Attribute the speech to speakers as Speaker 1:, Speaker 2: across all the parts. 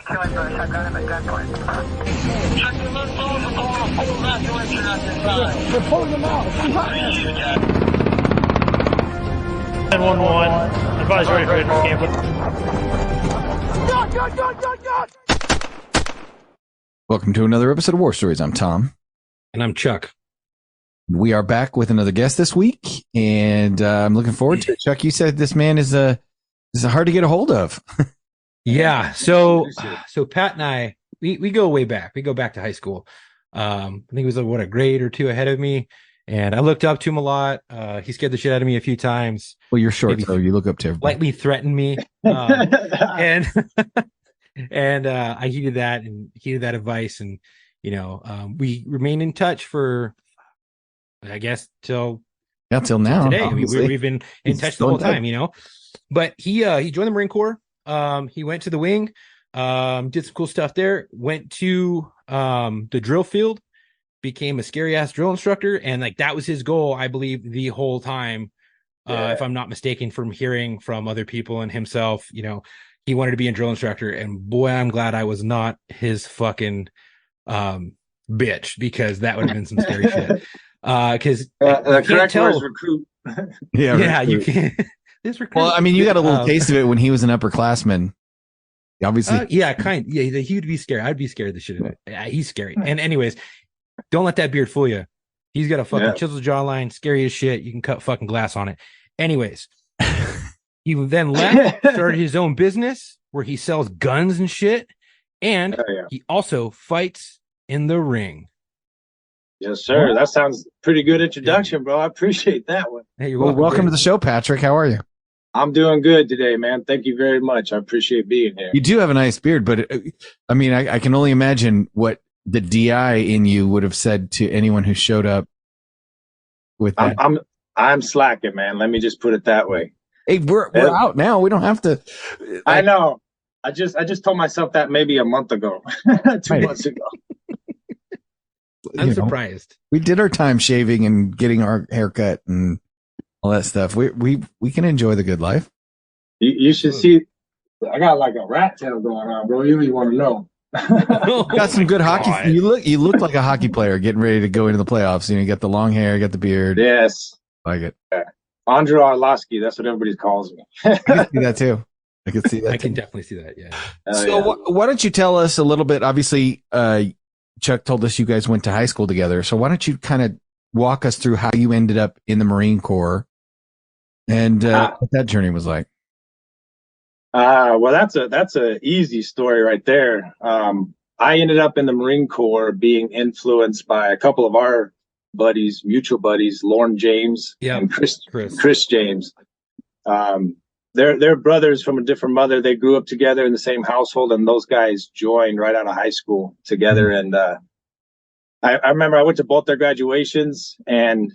Speaker 1: killing bush. I've got him at gunpoint. Check the left phone for going to full evacuation at this time.
Speaker 2: We're pulling them out.
Speaker 3: 911. Advise ready for entrance camp.
Speaker 4: Welcome to another episode of War Stories. I'm Tom.
Speaker 5: And I'm Chuck.
Speaker 4: We are back with another guest this week, and I'm looking forward to it. Chuck, you said this man is hard to get a hold of.
Speaker 5: Yeah. So Pat and I, we go way back. We go back to high school. I think he was a grade or two ahead of me, and I looked up to him a lot. He scared the shit out of me a few times.
Speaker 4: Well, you're short, so you look up to everybody.
Speaker 5: Lightly threatened me, and I heeded that advice, and we remained in touch for, I guess, till
Speaker 4: now.
Speaker 5: Today, I mean, we've been in touch the whole time, But he joined the Marine Corps. He went to the wing, did some cool stuff there. Went to the drill field, became a scary ass drill instructor, and that was his goal, I believe, the whole time. If I'm not mistaken, from hearing from other people and himself, he wanted to be a drill instructor, and boy, I'm glad I was not his fucking bitch, because that would have been some scary shit. Because
Speaker 2: the correct word is recruit.
Speaker 5: Yeah, you can't.
Speaker 4: Well, I mean, you got a little taste of it when he was an upperclassman. Obviously,
Speaker 5: he would be scary. I'd be scared of the shit of it. He's scary. And anyways, don't let that beard fool you. He's got a fucking chiseled jawline, scary as shit. You can cut fucking glass on it. Anyways, he then left, started his own business where he sells guns and shit, and he also fights in the ring.
Speaker 2: Yes, sir. That sounds pretty good introduction, bro. I appreciate that one.
Speaker 5: Hey, you're
Speaker 4: welcome to the show, Patrick. How are you?
Speaker 2: I'm doing good today, man. Thank you very much. I appreciate being here.
Speaker 4: You do have a nice beard, but I mean, I can only imagine what the DI in you would have said to anyone who showed up with that.
Speaker 2: I'm slacking, man. Let me just put it that way.
Speaker 4: Hey, we're out now. We don't have to.
Speaker 2: I know. I just told myself that maybe a month ago, 2 months ago.
Speaker 5: I'm surprised.
Speaker 4: We did our time shaving and getting our haircut and all that stuff. We can enjoy the good life.
Speaker 2: You should see. I got like a rat tail going on, bro. You don't even want to know.
Speaker 4: Got some good hockey. You look like a hockey player getting ready to go into the playoffs. You got the long hair, you got the beard.
Speaker 2: Yes,
Speaker 4: like it.
Speaker 2: Andrew Arlovsky. That's what everybody calls me.
Speaker 4: I can see that too. I can see that.
Speaker 5: I can definitely see that. Yeah.
Speaker 4: Why don't you tell us a little bit? Obviously, Chuck told us you guys went to high school together. So why don't you kind of walk us through how you ended up in the Marine Corps and what that journey was like?
Speaker 2: Well, that's a easy story right there. I ended up in the Marine Corps being influenced by a couple of our buddies, mutual buddies, Lorne James and Chris James. They're brothers from a different mother. They grew up together in the same household, and those guys joined right out of high school together. And I remember I went to both their graduations, and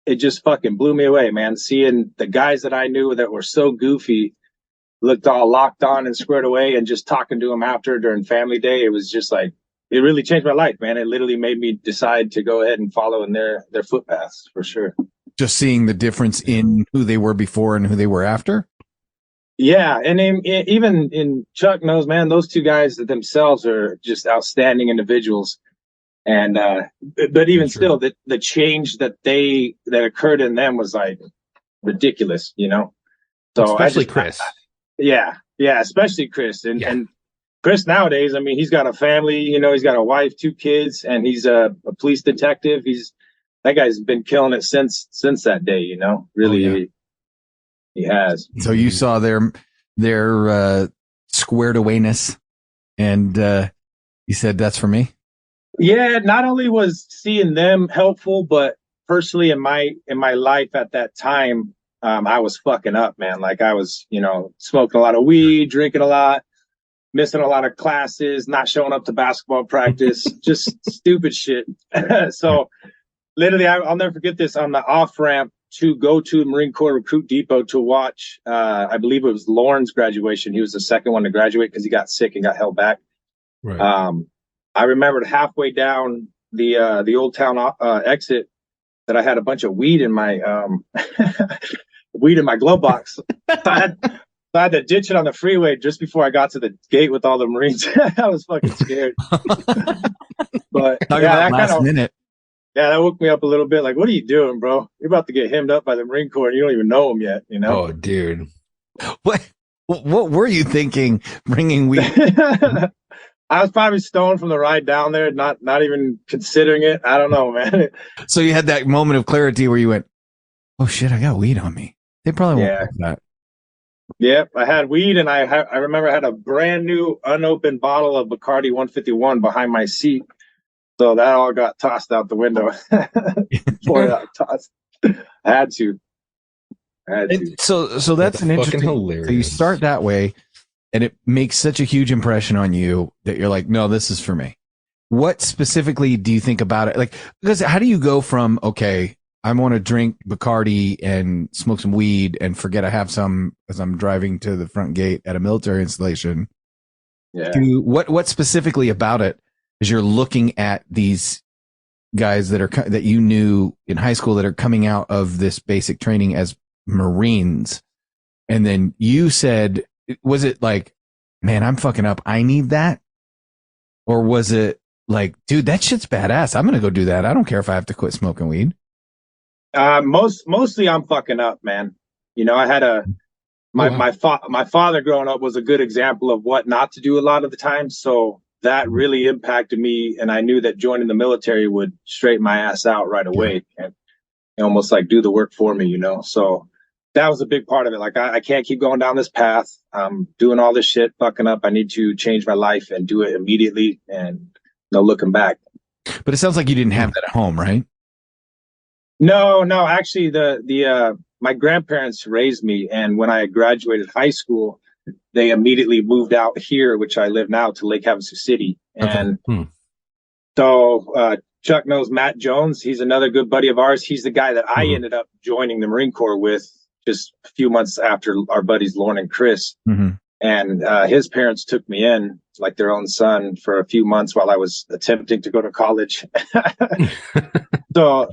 Speaker 2: it just fucking blew me away, man. Seeing the guys that I knew that were so goofy looked all locked on and squared away, and just talking to them after during family day, it was just like, it really changed my life, man. It literally made me decide to go ahead and follow in their footpaths for sure.
Speaker 4: Just seeing the difference in who they were before and who they were after.
Speaker 2: Yeah. And even in Chuck knows, man, those two guys themselves are just outstanding individuals. And, but even still, the change that occurred in them was like ridiculous, So
Speaker 5: especially Chris.
Speaker 2: Especially Chris. And Chris nowadays, I mean, he's got a family, he's got a wife, 2 kids, and he's a police detective. That guy's been killing it since that day, really. He has.
Speaker 4: So you saw their squared awayness, and you said, that's for me.
Speaker 2: Yeah. Not only was seeing them helpful, but personally in my life at that time, I was fucking up, man. Like I was, smoking a lot of weed, drinking a lot, missing a lot of classes, not showing up to basketball practice, just stupid shit. So literally, I'll never forget this. On the off ramp to go to Marine Corps Recruit Depot to watch, I believe it was Lauren's graduation. He was the second one to graduate because he got sick and got held back.
Speaker 5: Right.
Speaker 2: I remembered halfway down the Old Town exit that I had a bunch of weed in my glove box. So I had to ditch it on the freeway just before I got to the gate with all the Marines. I was fucking scared. But
Speaker 4: Talk
Speaker 2: yeah,
Speaker 4: about
Speaker 2: that
Speaker 4: last
Speaker 2: kind of
Speaker 4: minute.
Speaker 2: yeah, that woke me up a little bit. Like, what are you doing, bro? You're about to get hemmed up by the Marine Corps, and you don't even know them yet. You know?
Speaker 5: Oh, dude.
Speaker 4: What were you thinking bringing weed?
Speaker 2: I was probably stoned from the ride down there, not even considering it. I don't know, man.
Speaker 4: So you had that moment of clarity where you went, oh shit, I got weed on me. They probably won't like that.
Speaker 2: Yep, I had weed, and I remember I had a brand new unopened bottle of Bacardi 151 behind my seat. So that all got tossed out the window. Poured out, tossed. I had to.
Speaker 4: So that's an interesting.
Speaker 5: Hilarious.
Speaker 4: So you start that way, and it makes such a huge impression on you that you're like, no, this is for me. What specifically do you think about it? Like, because how do you go from, okay, I want to drink Bacardi and smoke some weed and forget I have some as I'm driving to the front gate at a military installation.
Speaker 2: Yeah.
Speaker 4: To what specifically about it is you're looking at these guys that you knew in high school that are coming out of this basic training as Marines. And then you said, was it like, man, I'm fucking up, I need that? Or was it like, dude, that shit's badass, I'm going to go do that. I don't care if I have to quit smoking weed.
Speaker 2: Mostly I'm fucking up, man. You know, I had my father growing up was a good example of what not to do a lot of the time. So that really impacted me. And I knew that joining the military would straighten my ass out right away and almost like do the work for me, you know? So that was a big part of it. Like, I can't keep going down this path. I'm doing all this shit, fucking up. I need to change my life and do it immediately and no looking back.
Speaker 4: But it sounds like you didn't have that at home, right?
Speaker 2: No, actually my grandparents raised me. And when I graduated high school, they immediately moved out here, which I live now, to Lake Havasu City. And so Chuck knows Matt Jones. He's another good buddy of ours. He's the guy that I ended up joining the Marine Corps with just a few months after our buddies Lauren and Chris. And his parents took me in like their own son for a few months while I was attempting to go to college. So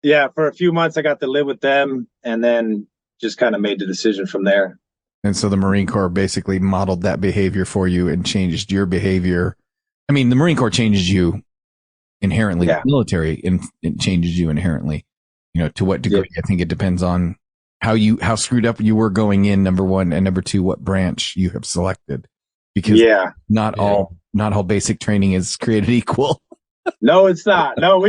Speaker 2: yeah, for a few months I got to live with them, and then just kind of made the decision from there.
Speaker 4: And so the Marine Corps basically modeled that behavior for you and changed your behavior. I mean, the Marine Corps changes you inherently. The military it changes you inherently. You know, to what degree? I think it depends on how screwed up you were going in, number one, and number two, what branch you have selected. Because not all basic training is created equal.
Speaker 2: No, it's not. No,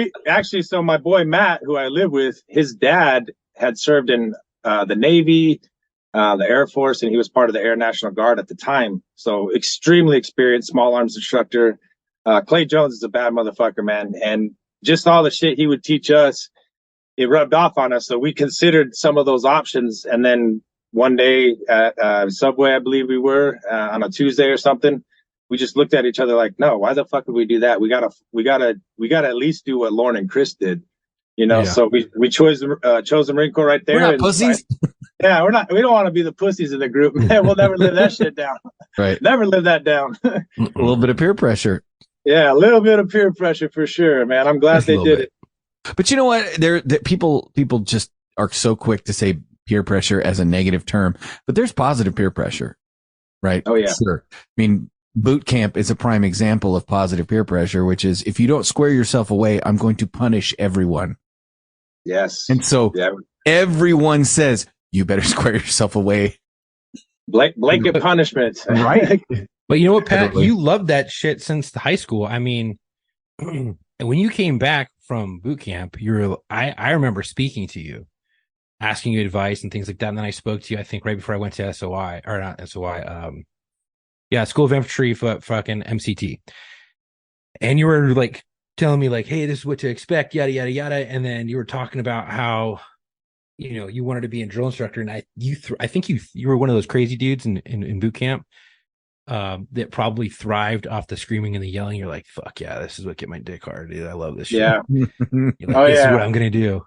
Speaker 2: so my boy Matt, who I live with, his dad had served in the Navy, the Air Force, and he was part of the Air National Guard at the time. So extremely experienced small arms instructor. Clay Jones is a bad motherfucker, man. And just all the shit he would teach us, it rubbed off on us. So we considered some of those options. And then one day at Subway, I believe we were, on a Tuesday or something, we just looked at each other like, no, why the fuck would we do that? We gotta at least do what Lauren and Chris did, you know? So we chose the Marine Corps right there.
Speaker 4: We're not pussies.
Speaker 2: Yeah, we don't want to be the pussies in the group, man. We'll never live that shit down.
Speaker 4: Right.
Speaker 2: Never live that down.
Speaker 4: A little bit of peer pressure.
Speaker 2: Yeah, a little bit of peer pressure for sure, man. I'm glad they did it.
Speaker 4: But you know what? People just are so quick to say peer pressure as a negative term, but there's positive peer pressure, right?
Speaker 2: Oh yeah.
Speaker 4: Sure. I mean, boot camp is a prime example of positive peer pressure, which is if you don't square yourself away, I'm going to punish everyone.
Speaker 2: Yes.
Speaker 4: And so everyone says, you better square yourself away.
Speaker 2: Blanket punishment.
Speaker 4: Right.
Speaker 5: But you know what, Pat? You loved that shit since the high school. I mean, when you came back from boot camp, I remember speaking to you, asking you advice and things like that. And then I spoke to you, I think, right before I went to SOI, or not SOI, School of Infantry for fucking MCT. And you were like telling me like, hey, this is what to expect, yada, yada, yada. And then you were talking about how, you know, you wanted to be a drill instructor. And I think you were one of those crazy dudes in boot camp that probably thrived off the screaming and the yelling. You're like, fuck yeah, this is what get my dick hard, dude. I love this shit.
Speaker 2: Yeah.
Speaker 5: Like, this is what I'm going to do.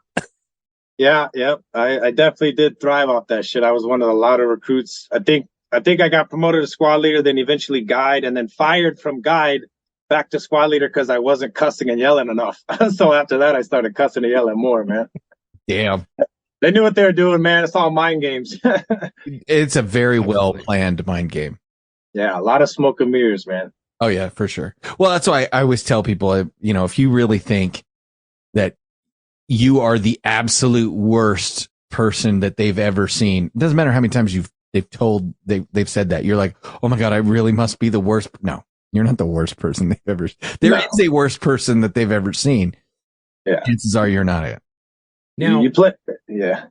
Speaker 2: Yeah. Yep. I definitely did thrive off that shit. I was one of the louder recruits. I think I got promoted to squad leader, then eventually guide, and then fired from guide back to squad leader because I wasn't cussing and yelling enough. So after that, I started cussing and yelling more, man.
Speaker 4: Damn.
Speaker 2: They knew what they were doing, man. It's all mind games.
Speaker 4: It's a very well
Speaker 5: Absolutely.
Speaker 4: planned mind game.
Speaker 2: Yeah, a lot of smoke and mirrors, man.
Speaker 4: Oh yeah, for sure. Well, that's why I always tell people, you know, if you really think that you are the absolute worst person that they've ever seen, it doesn't matter how many times they've said that. You're like, oh my God, I really must be the worst. No, you're not the worst person they've ever. There is a worse person that they've ever seen.
Speaker 2: Yeah.
Speaker 4: Chances are you're not it.
Speaker 5: Now,
Speaker 2: you play. Yeah.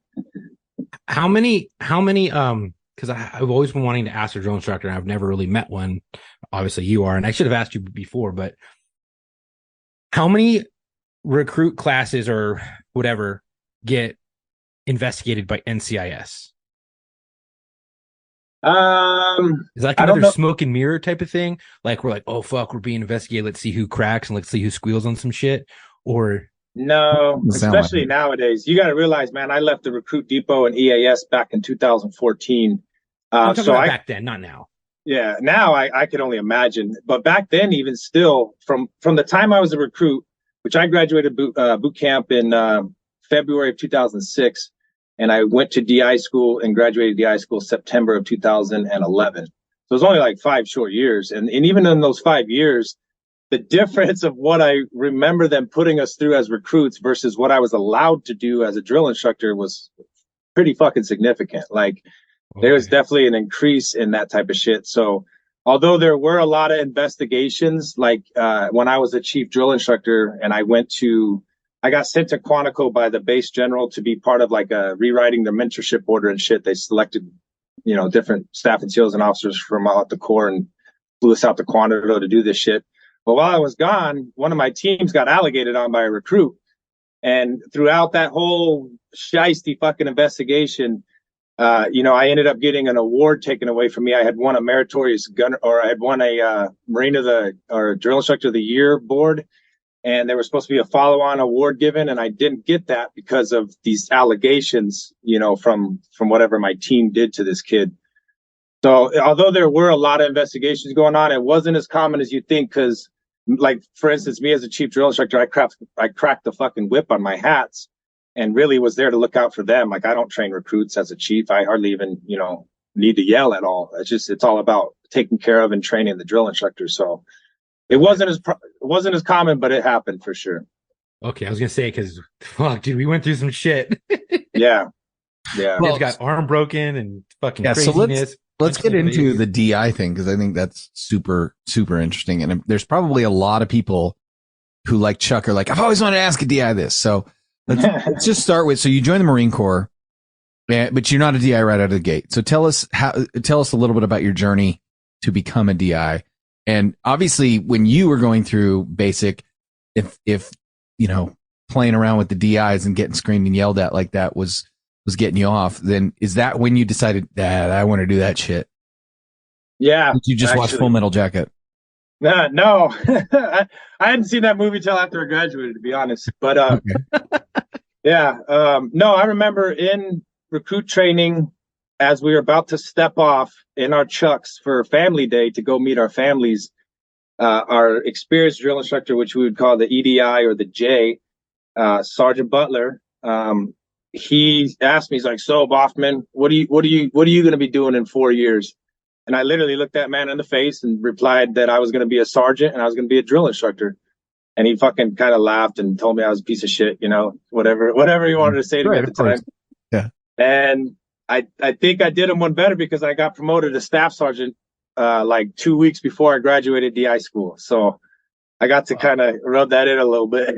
Speaker 5: how many, because I've always been wanting to ask a drill instructor, and I've never really met one. Obviously, you are, and I should have asked you before, but how many recruit classes or whatever get investigated by NCIS? Is that like another smoke and mirror type of thing? Like we're like, oh fuck, we're being investigated. Let's see who cracks and let's see who squeals on some shit. Or
Speaker 2: no, especially like nowadays. You got to realize, man, I left the recruit depot and EAS back in 2014.
Speaker 5: I'm talking about back then, not now.
Speaker 2: Yeah, now I could only imagine. But back then, even still, from the time I was a recruit, which I graduated boot camp in February of 2006, and I went to DI school and graduated DI school September of 2011. So it was only like 5 short years. And even in those 5 years, the difference of what I remember them putting us through as recruits versus what I was allowed to do as a drill instructor was pretty fucking significant. Like there was definitely an increase in that type of shit. So although there were a lot of investigations, like when I was a chief drill instructor and I got sent to Quantico by the base general to be part of like rewriting their mentorship order and shit. They selected, you know, different staff and SEALs and officers from out the Corps and flew us out to Quantico to do this shit. But while I was gone, one of my teams got alligated on by a recruit. And throughout that whole shiesty fucking investigation, you know, I ended up getting an award taken away from me. I had won a meritorious I had won a Marine or Drill Instructor of the Year board. And there was supposed to be a follow-on award given, and I didn't get that because of these allegations, you know, from whatever my team did to this kid. So although there were a lot of investigations going on, it wasn't as common as you think. Because, like, for instance, me as a chief drill instructor, I cracked the fucking whip on my hats, and really was there to look out for them. Like, I don't train recruits as a chief. I hardly even, you know, need to yell at all. It's all about taking care of and training the drill instructor. So. It wasn't as common, but it happened for sure.
Speaker 5: Okay, I was gonna say because fuck, dude, we went through some shit.
Speaker 2: Yeah.
Speaker 5: Well, got arm broken and fucking craziness.
Speaker 4: So let's get into the DI thing because I think that's super super interesting, and there's probably a lot of people who like Chuck are like, I've always wanted to ask a DI this. So let's just start with. So you joined the Marine Corps, but you're not a DI right out of the gate. So tell us a little bit about your journey to become a DI. And obviously, when you were going through basic, if you know, playing around with the DIs and getting screamed and yelled at like that was getting you off, then is that when you decided that I want to do that shit?
Speaker 2: Yeah.
Speaker 4: Did you just watch Full Metal Jacket?
Speaker 2: No, I hadn't seen that movie till after I graduated, to be honest. But yeah, no, I remember in recruit training, as we were about to step off in our trucks for Family Day to go meet our families, our experienced drill instructor, which we would call the EDI or the J, Sergeant Butler, he asked me, he's like, so Boffman, what are you going to be doing in 4 years? And I literally looked that man in the face and replied that I was going to be a sergeant and I was going to be a drill instructor. And he fucking kind of laughed and told me I was a piece of shit, you know, whatever he wanted to say to me at the time.
Speaker 4: Yeah.
Speaker 2: And I think I did him one better because I got promoted to staff sergeant like 2 weeks before I graduated DI school. So I got to kind of rub that in a little bit.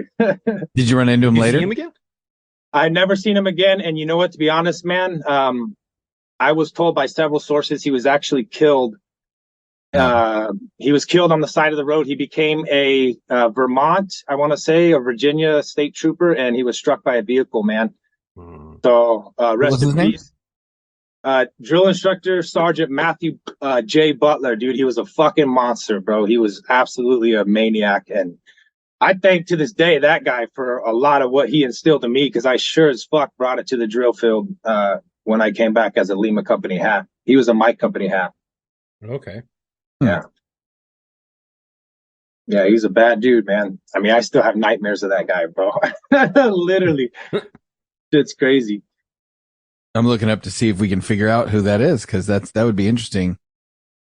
Speaker 4: Did you run into him later?
Speaker 5: See him again?
Speaker 2: I never seen him again. And you know what? To be honest, man, I was told by several sources he was actually killed. He was killed on the side of the road. He became a Vermont, I want to say, a Virginia state trooper, and he was struck by a vehicle, man. So rest in peace. Drill instructor Sergeant Matthew J. Butler, dude, he was a fucking monster, bro. He was absolutely a maniac. And I thank to this day that guy for a lot of what he instilled in me, because I sure as fuck brought it to the drill field when I came back as a Lima Company hat. He was a Mike Company hat.
Speaker 5: Okay.
Speaker 2: Yeah. Yeah, he's a bad dude, man. I mean, I still have nightmares of that guy, bro. Literally. It's crazy.
Speaker 4: I'm looking up to see if we can figure out who that is, because that would be interesting.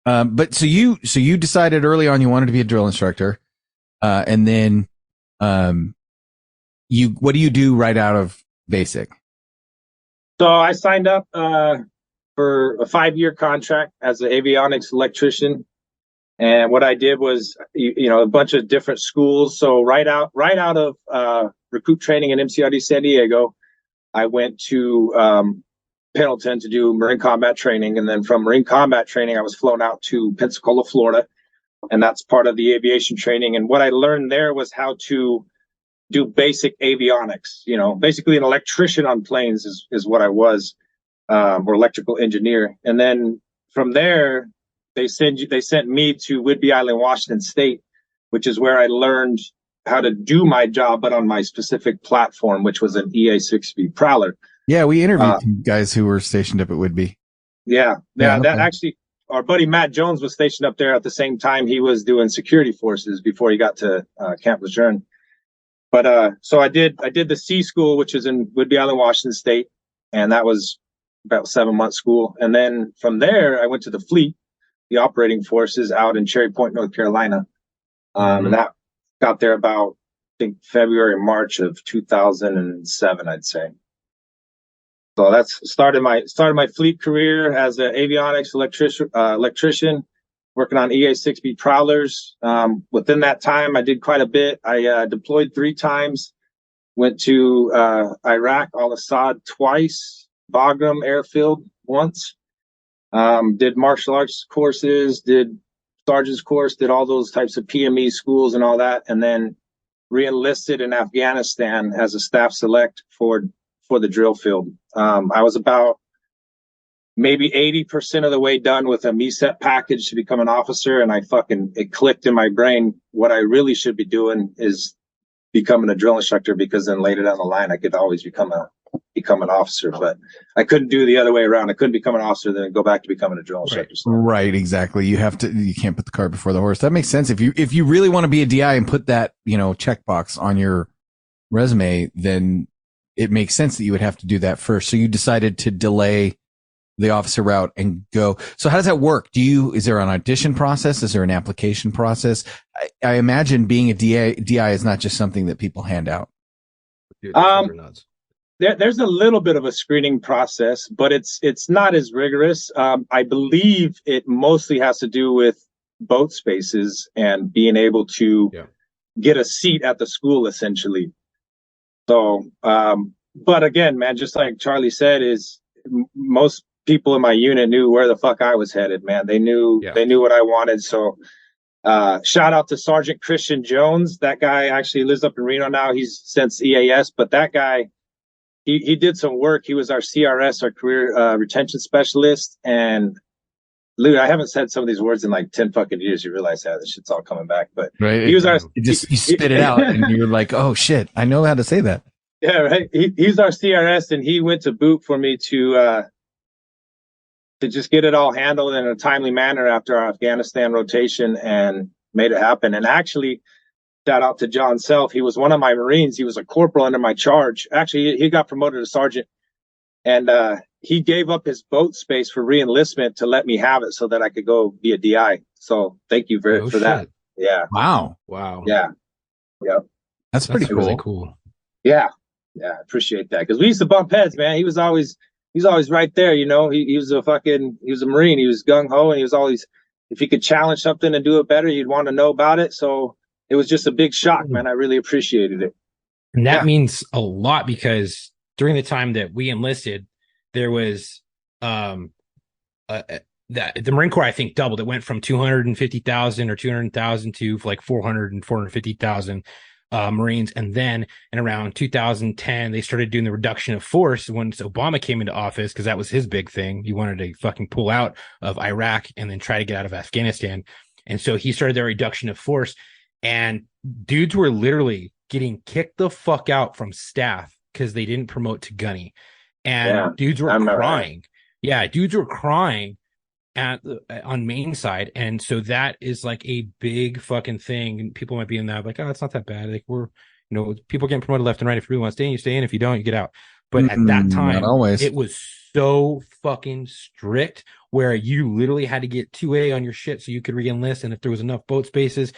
Speaker 4: But so you decided early on you wanted to be a drill instructor, and then what do you do right out of basic?
Speaker 2: So I signed up for a 5-year contract as an avionics electrician. And what I did was, a bunch of different schools. So right out of recruit training in MCRD San Diego, I went to Pendleton to do Marine combat training. And then from Marine combat training, I was flown out to Pensacola, Florida. And that's part of the aviation training. And what I learned there was how to do basic avionics. Basically an electrician on planes is what I was, or electrical engineer. And then from there, they sent me to Whidbey Island, Washington State, which is where I learned how to do my job, but on my specific platform, which was an EA-6B Prowler.
Speaker 4: Yeah, we interviewed guys who were stationed up at Whidbey.
Speaker 2: Yeah. That actually, our buddy Matt Jones was stationed up there at the same time. He was doing security forces before he got to Camp Lejeune. But so I did the C school, which is in Whidbey Island, Washington State, and that was about 7-month school. And then from there, I went to the fleet, the operating forces out in Cherry Point, North Carolina. And that got there about, I think, February, March of 2007, I'd say. So that's started my fleet career as an avionics electrician, working on EA-6B Prowlers. Within that time, I did quite a bit. I deployed 3 times, went to Iraq, Al-Assad twice, Bagram Airfield once. Did martial arts courses, did sergeant's course, did all those types of PME schools and all that, and then re-enlisted in Afghanistan as a staff select for the drill field. I was about maybe 80% of the way done with a MESET package to become an officer, and it clicked in my brain. What I really should be doing is becoming a drill instructor, because then later down the line I could always become an officer, but I couldn't do the other way around. I couldn't become an officer then go back to becoming a drill instructor.
Speaker 4: Right, exactly. You can't put the cart before the horse. That makes sense. If you really want to be a DI and put that, checkbox on your resume, then it makes sense that you would have to do that first. So you decided to delay the officer route and go. So how does that work? Is there an audition process? Is there an application process? I imagine being a DI is not just something that people hand out.
Speaker 5: Dude,
Speaker 2: there's a little bit of a screening process, but it's not as rigorous. I believe it mostly has to do with boat spaces and being able to get a seat at the school, essentially. So, but again, man, just like Charlie said, most people in my unit knew where the fuck I was headed, man. They knew what I wanted. So, shout out to Sergeant Christian Jones. That guy actually lives up in Reno now. He's since EAS, but that guy, he did some work. He was our CRS, our career retention specialist. And Lou, I haven't said some of these words in like 10 fucking years. You realize how this shit's all coming back, but
Speaker 4: right.
Speaker 2: He was
Speaker 4: you spit it out and you're like, oh shit, I know how to say that.
Speaker 2: Yeah, right. He's our CRS, and he went to boot for me to just get it all handled in a timely manner after our Afghanistan rotation, and made it happen. And actually, shout out to John Self. He was one of my Marines. He was a corporal under my charge. Actually, he got promoted to sergeant, and he gave up his boat space for re-enlistment to let me have it so that I could go be a DI. So thank you for that. Yeah.
Speaker 4: Wow.
Speaker 2: Yeah.
Speaker 4: That's pretty cool.
Speaker 5: Really cool.
Speaker 2: Yeah. I appreciate that, because we used to bump heads, man. He was always right there, He was a Marine. He was gung ho, and he was always, if he could challenge something and do it better, you'd want to know about it. So it was just a big shock, man. I really appreciated it.
Speaker 5: And that means a lot, because during the time that we enlisted, there was the Marine Corps, I think, doubled. It went from 250,000 or 200,000 to like 400 and 450,000 Marines. And then in around 2010, they started doing the reduction of force once Obama came into office, because that was his big thing. He wanted to fucking pull out of Iraq and then try to get out of Afghanistan. And so he started their reduction of force, and dudes were literally getting kicked the fuck out from staff because they didn't promote to gunny. And dudes were crying. Yeah, dudes were crying on main side. And so that is like a big fucking thing. And people might be in that like, oh, it's not that bad. Like, we're, people getting promoted left and right. If you really want to stay in, you stay in. If you don't, you get out. But at that
Speaker 4: Not
Speaker 5: time,
Speaker 4: always.
Speaker 5: it was so fucking strict where you literally had to get 2A on your shit so you could re-enlist. And if there was enough boat spaces,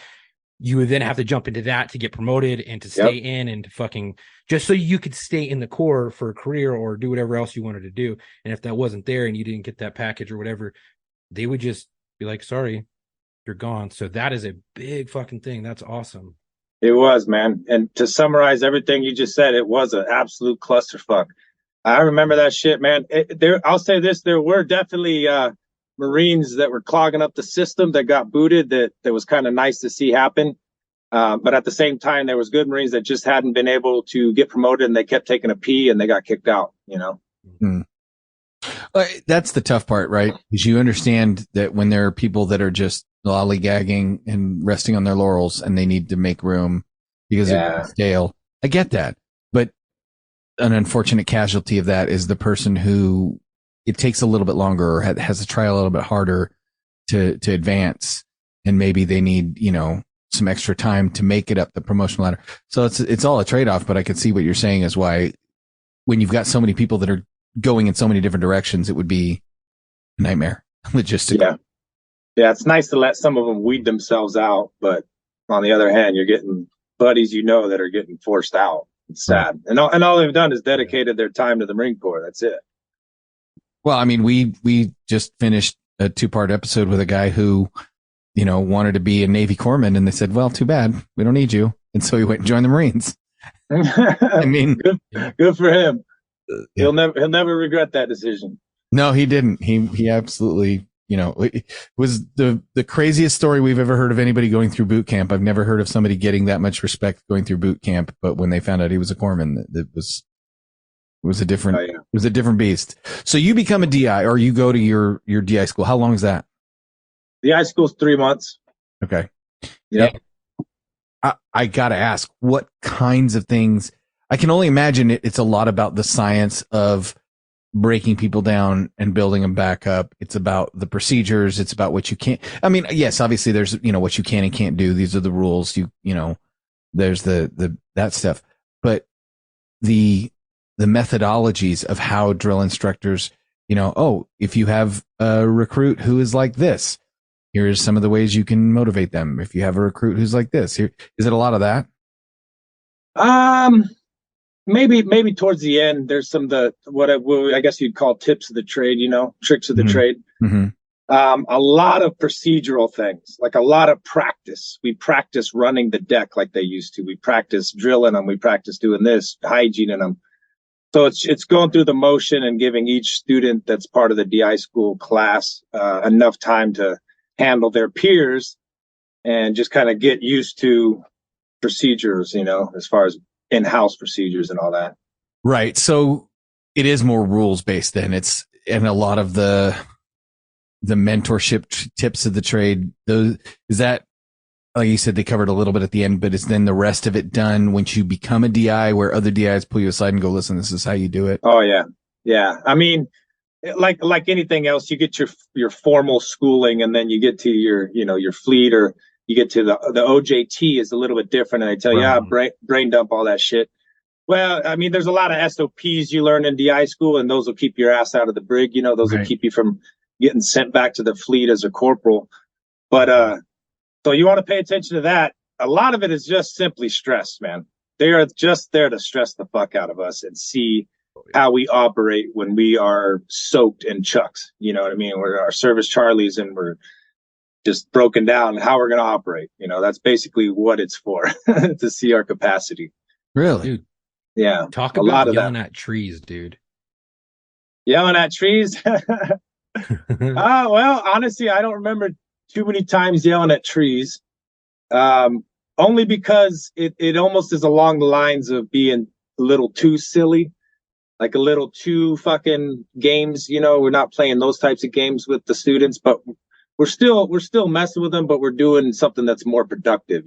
Speaker 5: you would then have to jump into that to get promoted and to stay in and to fucking just so you could stay in the Corps for a career or do whatever else you wanted to do. And if that wasn't there and you didn't get that package or whatever, they would just be like, sorry, you're gone. So that is a big fucking thing. That's awesome.
Speaker 2: It was, man. And to summarize everything you just said, it was an absolute clusterfuck. I remember that shit, man. I'll say this: there were definitely Marines that were clogging up the system that got booted. That was kind of nice to see happen. But at the same time, there was good Marines that just hadn't been able to get promoted, and they kept taking a pee, and they got kicked out. You know.
Speaker 4: That's the tough part, right? Because you understand that when there are people that are just lollygagging and resting on their laurels, and they need to make room because it's stale. I get that, but an unfortunate casualty of that is the person who it takes a little bit longer or has to try a little bit harder to advance. And maybe they need, some extra time to make it up the promotion ladder. So it's all a trade-off, but I could see what you're saying is why when you've got so many people that are going in so many different directions, it would be a nightmare logistically.
Speaker 2: Yeah. It's nice to let some of them weed themselves out. But on the other hand, you're getting buddies, that are getting forced out. It's sad. And all they've done is dedicated their time to the Marine Corps. That's it.
Speaker 4: Well, I mean, we just finished a 2-part episode with a guy who, wanted to be a Navy corpsman, and they said, well, too bad. We don't need you. And so he went and joined the Marines. I mean,
Speaker 2: good for him. He'll never regret that decision.
Speaker 4: No, he didn't. He absolutely, it was the craziest story we've ever heard of anybody going through boot camp. I've never heard of somebody getting that much respect going through boot camp. But when they found out he was a corpsman, it was a different beast. So you become a DI, or you go to your DI school. How long is that?
Speaker 2: DI school's 3 months.
Speaker 4: Okay.
Speaker 2: Yeah.
Speaker 4: I gotta ask, what kinds of things? I can only imagine it's a lot about the science of breaking people down and building them back up. It's about the procedures. It's about what you can't. I mean, yes, obviously there's, what you can and can't do. These are the rules. There's that stuff, but the methodologies of how drill instructors, if you have a recruit who is like this, here's some of the ways you can motivate them. If you have a recruit who's like this, is it a lot of that?
Speaker 2: Maybe towards the end, there's some what I guess you'd call tips of the trade, tricks of the trade.
Speaker 4: Mm-hmm.
Speaker 2: A lot of procedural things, like a lot of practice. We practice running the deck like they used to. We practice drilling them. We practice doing this, hygiening them. So it's going through the motion and giving each student that's part of the DI school class enough time to handle their peers and just kind of get used to procedures, as far as in-house procedures and all that.
Speaker 4: Right. So it is more rules based then. And a lot of the mentorship tips of the trade, is that, like you said, they covered a little bit at the end, but is then the rest of it done once you become a DI where other DIs pull you aside and go, listen, this is how you do it? Oh,
Speaker 2: yeah. Yeah. I mean, like anything else, you get your formal schooling, and then you get to your fleet, or you get to the OJT is a little bit different, and they tell you, brain dump all that shit. Well, I mean, there's a lot of SOPs you learn in DI school, and those will keep your ass out of the brig. Those will keep you from getting sent back to the fleet as a corporal. But so you want to pay attention to that. A lot of it is just simply stress, man. They are just there to stress the fuck out of us and see how we operate when we are soaked in chucks. You know what I mean? We're our service Charlies and we're just broken down, how we're going to operate. That's basically what it's for, to see our capacity.
Speaker 4: Really?
Speaker 5: Dude,
Speaker 2: yeah.
Speaker 5: Talk about yelling at trees, dude.
Speaker 2: Yelling at trees? Well, honestly, I don't remember too many times yelling at trees. Only because it almost is along the lines of being a little too silly. Like a little too fucking games, we're not playing those types of games with the students, but we're still messing with them, but we're doing something that's more productive,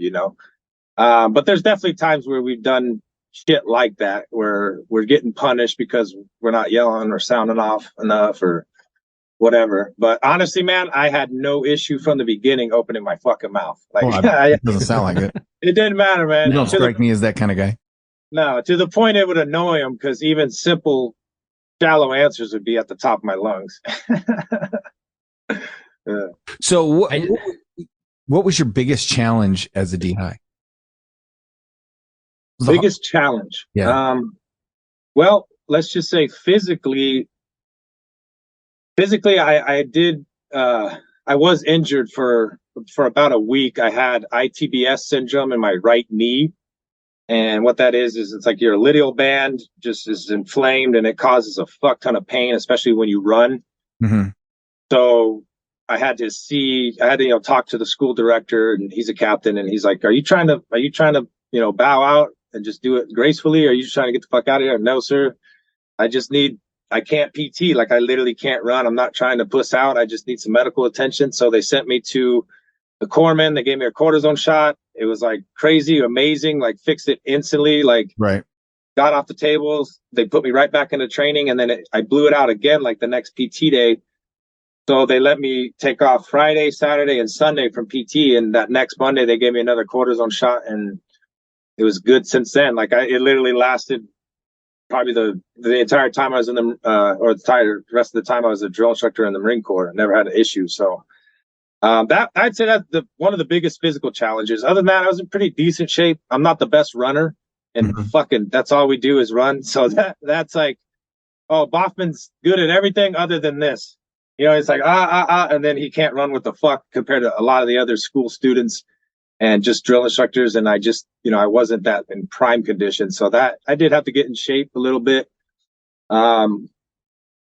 Speaker 2: But there's definitely times where we've done shit like that, where we're getting punished because we're not yelling or sounding off enough or whatever. But honestly, man, I had no issue from the beginning opening my fucking mouth. Like,
Speaker 4: it doesn't sound like it.
Speaker 2: It didn't matter, man.
Speaker 4: You don't strike me as that kind of guy.
Speaker 2: No, to the point it would annoy him because even simple, shallow answers would be at the top of my lungs.
Speaker 4: So
Speaker 5: I,
Speaker 4: what was your biggest challenge as a DI?
Speaker 2: Biggest challenge.
Speaker 4: Yeah.
Speaker 2: Well, let's just say physically, I did, I was injured for about a week. I had ITBS syndrome in my right knee. And what that is it's like your luteal band just is inflamed and it causes a fuck ton of pain, especially when you run.
Speaker 4: Mm-hmm.
Speaker 2: So I had to talk to the school director, and he's a captain, and he's like, are you trying to, bow out and just do it gracefully? Or are you just trying to get the fuck out of here? No, sir. I can't PT. Like, I literally can't run. I'm not trying to puss out. I just need some medical attention. So they sent me to the corpsman. They gave me a cortisone shot. It was like crazy, amazing, like fixed it instantly. Like,
Speaker 4: Right.
Speaker 2: got off the tables. They put me right back into training. And then I blew it out again, like the next PT day. So they let me take off Friday, Saturday, and Sunday from PT. And that next Monday, they gave me another cortisone shot. And it was good since then. Like, it literally lasted probably the entire time I was in or the entire rest of the time I was a drill instructor in the Marine Corps. I never had an issue. So that I'd say that's one of the biggest physical challenges. Other than that, I was in pretty decent shape. I'm not the best runner, and fucking that's all we do is run. So that's like, oh, Boffman's good at everything other than this. It's like and then he can't run with the fuck compared to a lot of the other school students and just drill instructors. And I just, I wasn't that in prime condition. So that I did have to get in shape a little bit.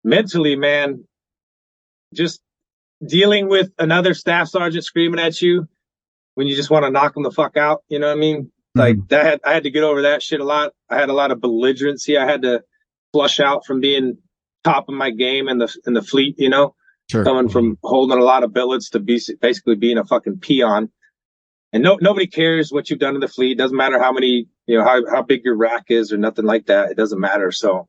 Speaker 2: Mentally, man, just dealing with another staff sergeant screaming at you when you just want to knock them the fuck out. You know what I mean? Like that, I had to get over that shit a lot. I had a lot of belligerency. I had to flush out from being top of my game in the fleet,
Speaker 4: Sure.
Speaker 2: Coming from holding a lot of billets to basically being a fucking peon. And nobody cares what you've done in the fleet. It doesn't matter how many, how big your rack is or nothing like that. It doesn't matter. So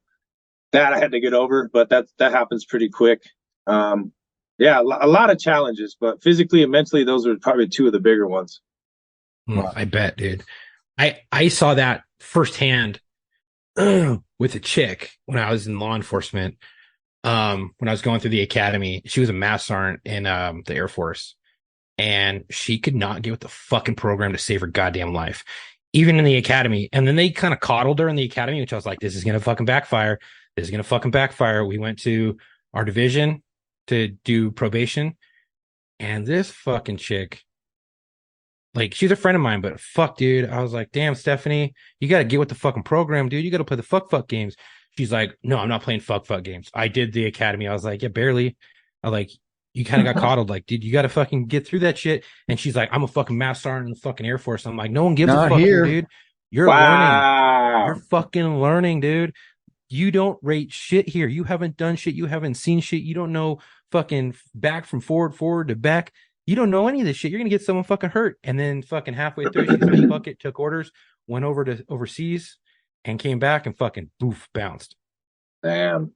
Speaker 2: that I had to get over, but that happens pretty quick. Yeah, a lot of challenges, but physically and mentally, those are probably two of the bigger ones.
Speaker 5: I bet, dude. I saw that firsthand with a chick when I was in law enforcement. When I was going through the academy, she was a master sergeant in the Air Force. And she could not get with the fucking program to save her goddamn life, even in the academy. And then they kind of coddled her in the academy, which I was like, this is going to fucking backfire. This is going to fucking backfire. We went to our division to do probation. And this fucking chick, like, she's a friend of mine, but fuck, dude. I was like, damn, Stephanie, you got to get with the fucking program, dude. You got to play the fuck games. She's like, no, I'm not playing fuck games. I did the academy. I was like, yeah, barely. I like, you kind of got coddled, like, dude, you got to fucking get through that shit. And she's like, I'm a fucking master sergeant in the fucking Air Force. I'm like, no one gives a fuck, dude. You're learning. You're fucking learning, dude. You don't rate shit here. You haven't done shit. You haven't seen shit. You don't know fucking back from forward to back. You don't know any of this shit. You're gonna get someone fucking hurt. And then fucking halfway through, she took bucket, took orders, went over to overseas, and came back and fucking boof, bounced.
Speaker 2: Damn.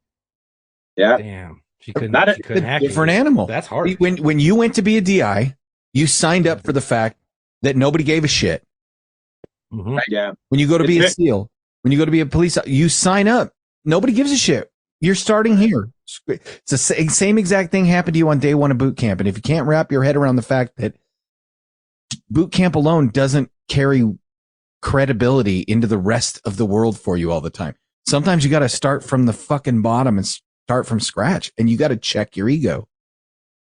Speaker 2: Yeah.
Speaker 5: Damn. She couldn't hack
Speaker 4: different animal.
Speaker 5: That's hard.
Speaker 4: When you went to be a DI, you signed up for the fact that nobody gave a shit.
Speaker 5: Mm-hmm.
Speaker 2: Yeah.
Speaker 4: When you go to be a SEAL, when you go to be a police, you sign up. Nobody gives a shit. You're starting here. It's the same exact thing happened to you on day one of boot camp. And if you can't wrap your head around the fact that boot camp alone doesn't carry credibility into the rest of the world for you all the time. Sometimes you got to start from the fucking bottom and start from scratch, and you got to check your ego.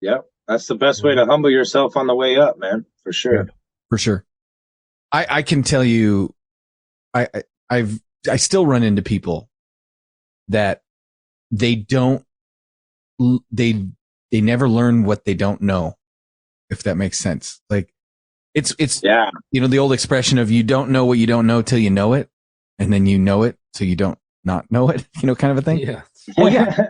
Speaker 2: Yep. That's the best way to humble yourself on the way up, man. For sure.
Speaker 4: Yeah, for sure. I can tell you, I still run into people that they never learn what they don't know, if that makes sense. Like it's
Speaker 2: yeah.
Speaker 4: The old expression of you don't know what you don't know till you know it, and then you know it so you don't not know it, kind of a thing.
Speaker 5: Yeah.
Speaker 4: Well, yeah,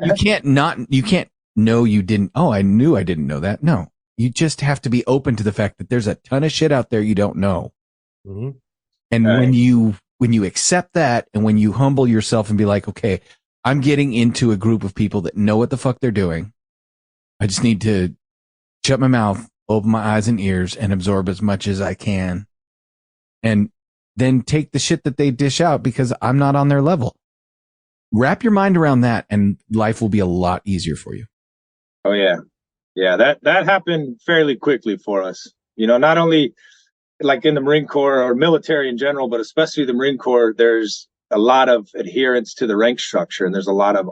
Speaker 4: you can't know you didn't. Oh, I knew I didn't know that. No, you just have to be open to the fact that there's a ton of shit out there you don't know.
Speaker 5: Mm-hmm.
Speaker 4: And when you accept that, and when you humble yourself and be like, okay, I'm getting into a group of people that know what the fuck they're doing. I just need to shut my mouth, open my eyes and ears, and absorb as much as I can. And than take the shit that they dish out because I'm not on their level. Wrap your mind around that and life will be a lot easier for you.
Speaker 2: Oh yeah. Yeah, that happened fairly quickly for us. You know, not only like in the Marine Corps or military in general, but especially the Marine Corps, there's a lot of adherence to the rank structure, and there's a lot of,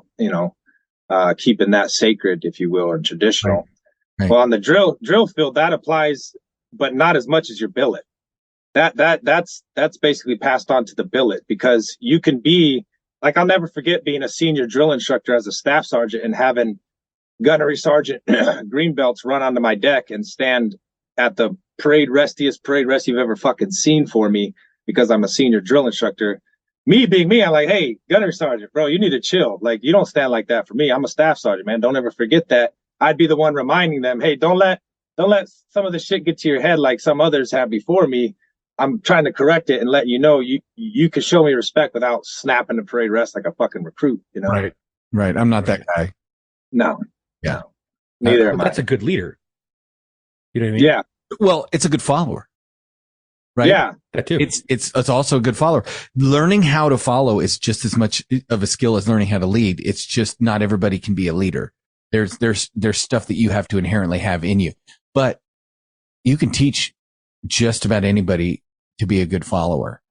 Speaker 2: keeping that sacred, if you will, and traditional.
Speaker 4: Right. Right.
Speaker 2: Well, on the drill field, that applies, but not as much as your billet. That's basically passed on to the billet, because you can be like, I'll never forget being a senior drill instructor as a staff sergeant and having gunnery sergeant green belts run onto my deck and stand at the restiest parade rest you've ever fucking seen for me, because I'm a senior drill instructor. Me being me, I'm like, hey, gunnery sergeant, bro, you need to chill. Like, you don't stand like that for me. I'm a staff sergeant, man. Don't ever forget that. I'd be the one reminding them, hey, don't let some of the shit get to your head like some others have before me. I'm trying to correct it and let you know you can show me respect without snapping the parade rest like a fucking recruit, you know?
Speaker 4: Right. I'm not that guy.
Speaker 2: No.
Speaker 4: Yeah.
Speaker 2: Neither am I.
Speaker 5: That's a good leader. You know what I mean?
Speaker 2: Yeah.
Speaker 4: Well, it's a good follower. Right.
Speaker 2: Yeah.
Speaker 5: That too.
Speaker 4: It's also a good follower. Learning how to follow is just as much of a skill as learning how to lead. It's just not everybody can be a leader. There's stuff that you have to inherently have in you, but you can teach just about anybody to be a good follower,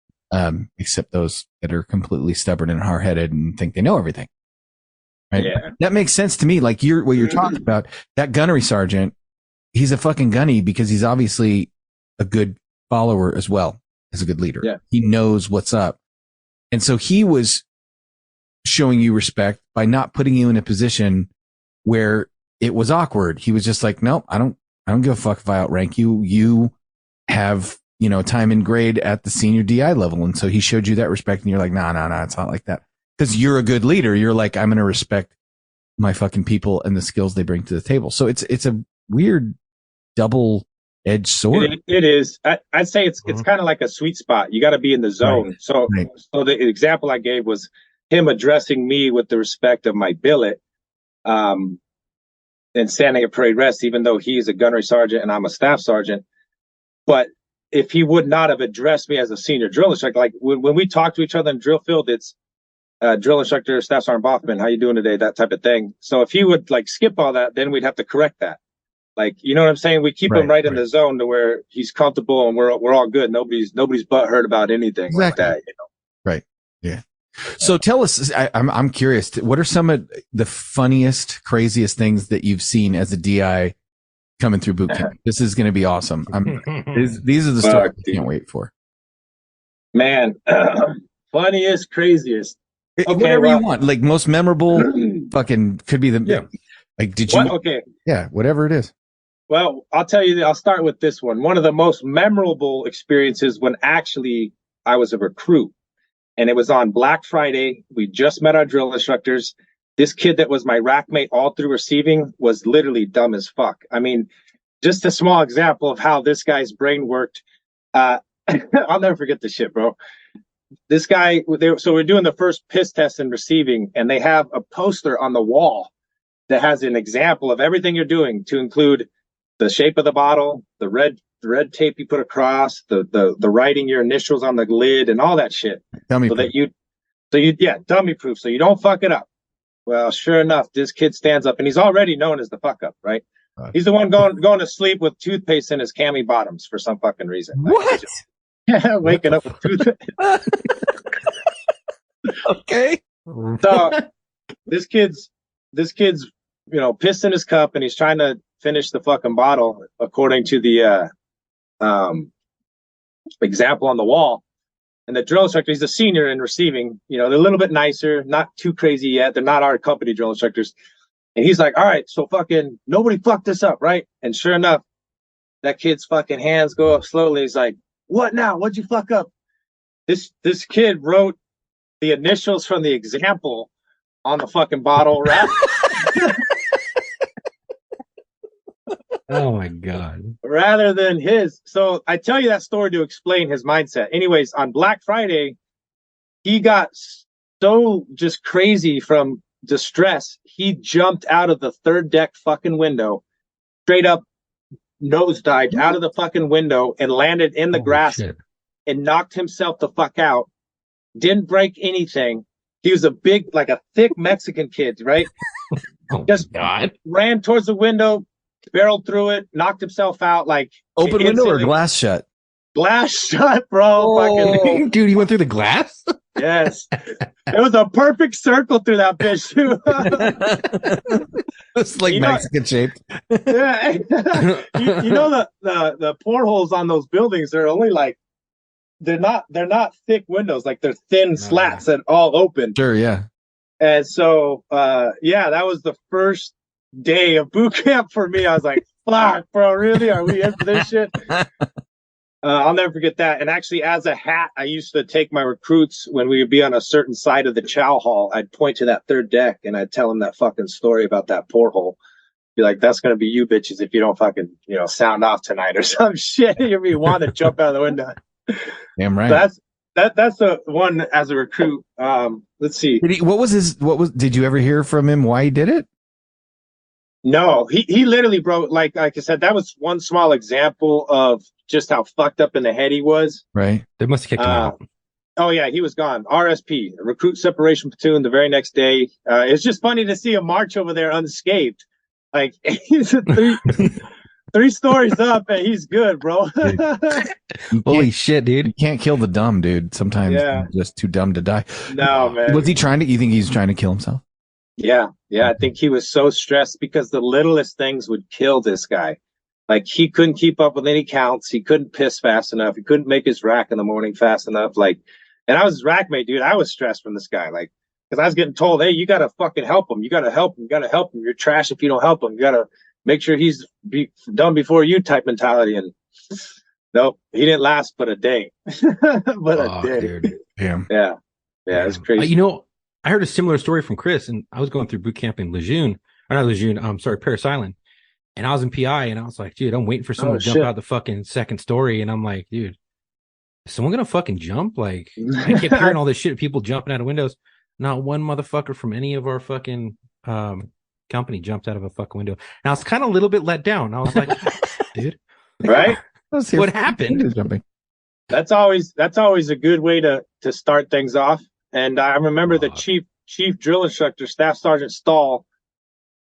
Speaker 4: except those that are completely stubborn and hard-headed and think they know everything. Right?
Speaker 2: Yeah.
Speaker 4: That makes sense to me. Like what you're talking about, that gunnery sergeant, he's a fucking gunny because he's obviously a good follower as well as a good leader.
Speaker 2: Yeah.
Speaker 4: He knows what's up. And so he was showing you respect by not putting you in a position where it was awkward. He was just like, nope, I don't give a fuck if I outrank you. You have, time and grade at the senior DI level. And so he showed you that respect, and you're like, no, it's not like that. Because you're a good leader. You're like, I'm going to respect my fucking people and the skills they bring to the table. So it's a weird double-edged sword.
Speaker 2: It is. I'd say it's kind of like a sweet spot. You got to be in the zone.
Speaker 4: Right.
Speaker 2: So the example I gave was him addressing me with the respect of my billet, and standing at parade rest, even though he's a gunnery sergeant and I'm a staff sergeant. But if he would not have addressed me as a senior drill instructor, like when we talk to each other in the drill field, it's drill instructor, Staff Sergeant Boffman, how you doing today? That type of thing. So if he would like skip all that, then we'd have to correct that. Like, you know what I'm saying? We keep him right in the zone to where he's comfortable and we're all good. Nobody's butthurt about anything like that.
Speaker 4: Right. Yeah. So tell us, I'm curious, what are some of the funniest, craziest things that you've seen as a DI coming through boot camp? This is going to be awesome. These are the stories I can't wait for.
Speaker 2: Man, funniest, craziest. Okay,
Speaker 4: whatever you want, like most memorable, fucking could be like, did you?
Speaker 2: Okay.
Speaker 4: Yeah, whatever it is.
Speaker 2: Well, I'll tell you, I'll start with this one. One of the most memorable experiences when actually I was a recruit. And it was on Black Friday. We just met our drill instructors. This kid that was my rack mate all through receiving was literally dumb as fuck. I mean, just a small example of how this guy's brain worked. I'll never forget this shit, bro. This guy, so we're doing the first piss test in receiving, and they have a poster on the wall that has an example of everything you're doing, to include the shape of the bottle, the red tape you put across, the writing your initials on the lid, and all that shit.
Speaker 4: Dummy
Speaker 2: proof. Dummy proof, so you don't fuck it up. Well, sure enough, this kid stands up, and he's already known as the fuck up, right? He's the one going to sleep with toothpaste in his cami bottoms for some fucking reason.
Speaker 4: What?
Speaker 2: Waking up with toothpaste.
Speaker 4: Okay.
Speaker 2: So this kid's pissed in his cup, and he's trying to finish the fucking bottle according to the example on the wall. And the drill instructor, he's a senior in receiving, they're a little bit nicer, not too crazy yet. They're not our company drill instructors. And he's like, all right, so fucking nobody fucked this up, right? And sure enough, that kid's fucking hands go up slowly. He's like, what now? What'd you fuck up? This kid wrote the initials from the example on the fucking bottle wrap.
Speaker 5: Oh my God.
Speaker 2: Rather than his. So I tell you that story to explain his mindset. Anyways, on Black Friday, he got so just crazy from distress. He jumped out of the third deck fucking window, straight up nosedived out of the fucking window and landed in the grass
Speaker 5: shit.
Speaker 2: and knocked himself the fuck out. Didn't break anything. He was a big, like a thick Mexican kid, right?
Speaker 5: Oh
Speaker 2: Just
Speaker 5: my God.
Speaker 2: ran towards the window, barreled through it, knocked himself out. Like
Speaker 4: Open window or
Speaker 2: instantly.
Speaker 4: glass shut?
Speaker 2: Glass shut, bro. Fucking
Speaker 5: Dude, he went through the glass?
Speaker 2: yes. It was a perfect circle through that bitch too.
Speaker 4: It's like
Speaker 2: You know-
Speaker 4: Mexican shaped.
Speaker 2: Yeah. you know the portholes on those buildings, they're only like they're not thick windows, like they're thin slats that all open.
Speaker 4: Sure, yeah.
Speaker 2: And so yeah, that was the first day of boot camp for me. I was like, fuck, bro, really? Are we in for this shit? I'll never forget that. And actually, as a hat, I used to take my recruits when we would be on a certain side of the chow hall. I'd point to that third deck and I'd tell them that fucking story about that porthole. Be like, that's going to be you bitches if you don't fucking, sound off tonight or some shit. You'll be wanting to jump out of the window.
Speaker 4: Damn right.
Speaker 2: So that's the one as a recruit. Let's see.
Speaker 4: Did you ever hear from him why he did it?
Speaker 2: No, he literally, bro, like I said, that was one small example of just how fucked up in the head he was.
Speaker 4: Right.
Speaker 5: They must have kicked him out.
Speaker 2: Oh yeah, he was gone. RSP, recruit separation platoon, the very next day. It's just funny to see him march over there unscathed. Like he's three stories up and he's good, bro.
Speaker 5: Holy shit, dude.
Speaker 4: You can't kill the dumb, dude. Sometimes
Speaker 2: Yeah.
Speaker 4: you're just too dumb to die.
Speaker 2: No, man.
Speaker 4: Was he you think he's trying to kill himself?
Speaker 2: Yeah. I think he was so stressed because the littlest things would kill this guy. Like he couldn't keep up with any counts. He couldn't piss fast enough. He couldn't make his rack in the morning fast enough. And I was his rack mate, dude. I was stressed from this guy. Like, because I was getting told, hey, you got to fucking help him. You got to help him. You got to help him. You're trash if you don't help him. You got to make sure he's done before you type mentality. And nope, he didn't last but a day. A day.
Speaker 5: Dude.
Speaker 4: Damn.
Speaker 2: Yeah, it's crazy.
Speaker 5: I heard a similar story from Chris, and I was going through boot camp in Paris Island. And I was in PI, and I was like, dude, I'm waiting for someone to jump out the fucking second story. And I'm like, dude, is someone going to fucking jump? Like, I kept hearing all this shit, people jumping out of windows. Not one motherfucker from any of our fucking company jumped out of a fucking window. And I was kind of a little bit let down. I was like, dude,
Speaker 2: right?
Speaker 5: What happened?
Speaker 4: Jumping.
Speaker 2: That's always a good way to start things off. And I remember the chief drill instructor, Staff Sergeant Stahl,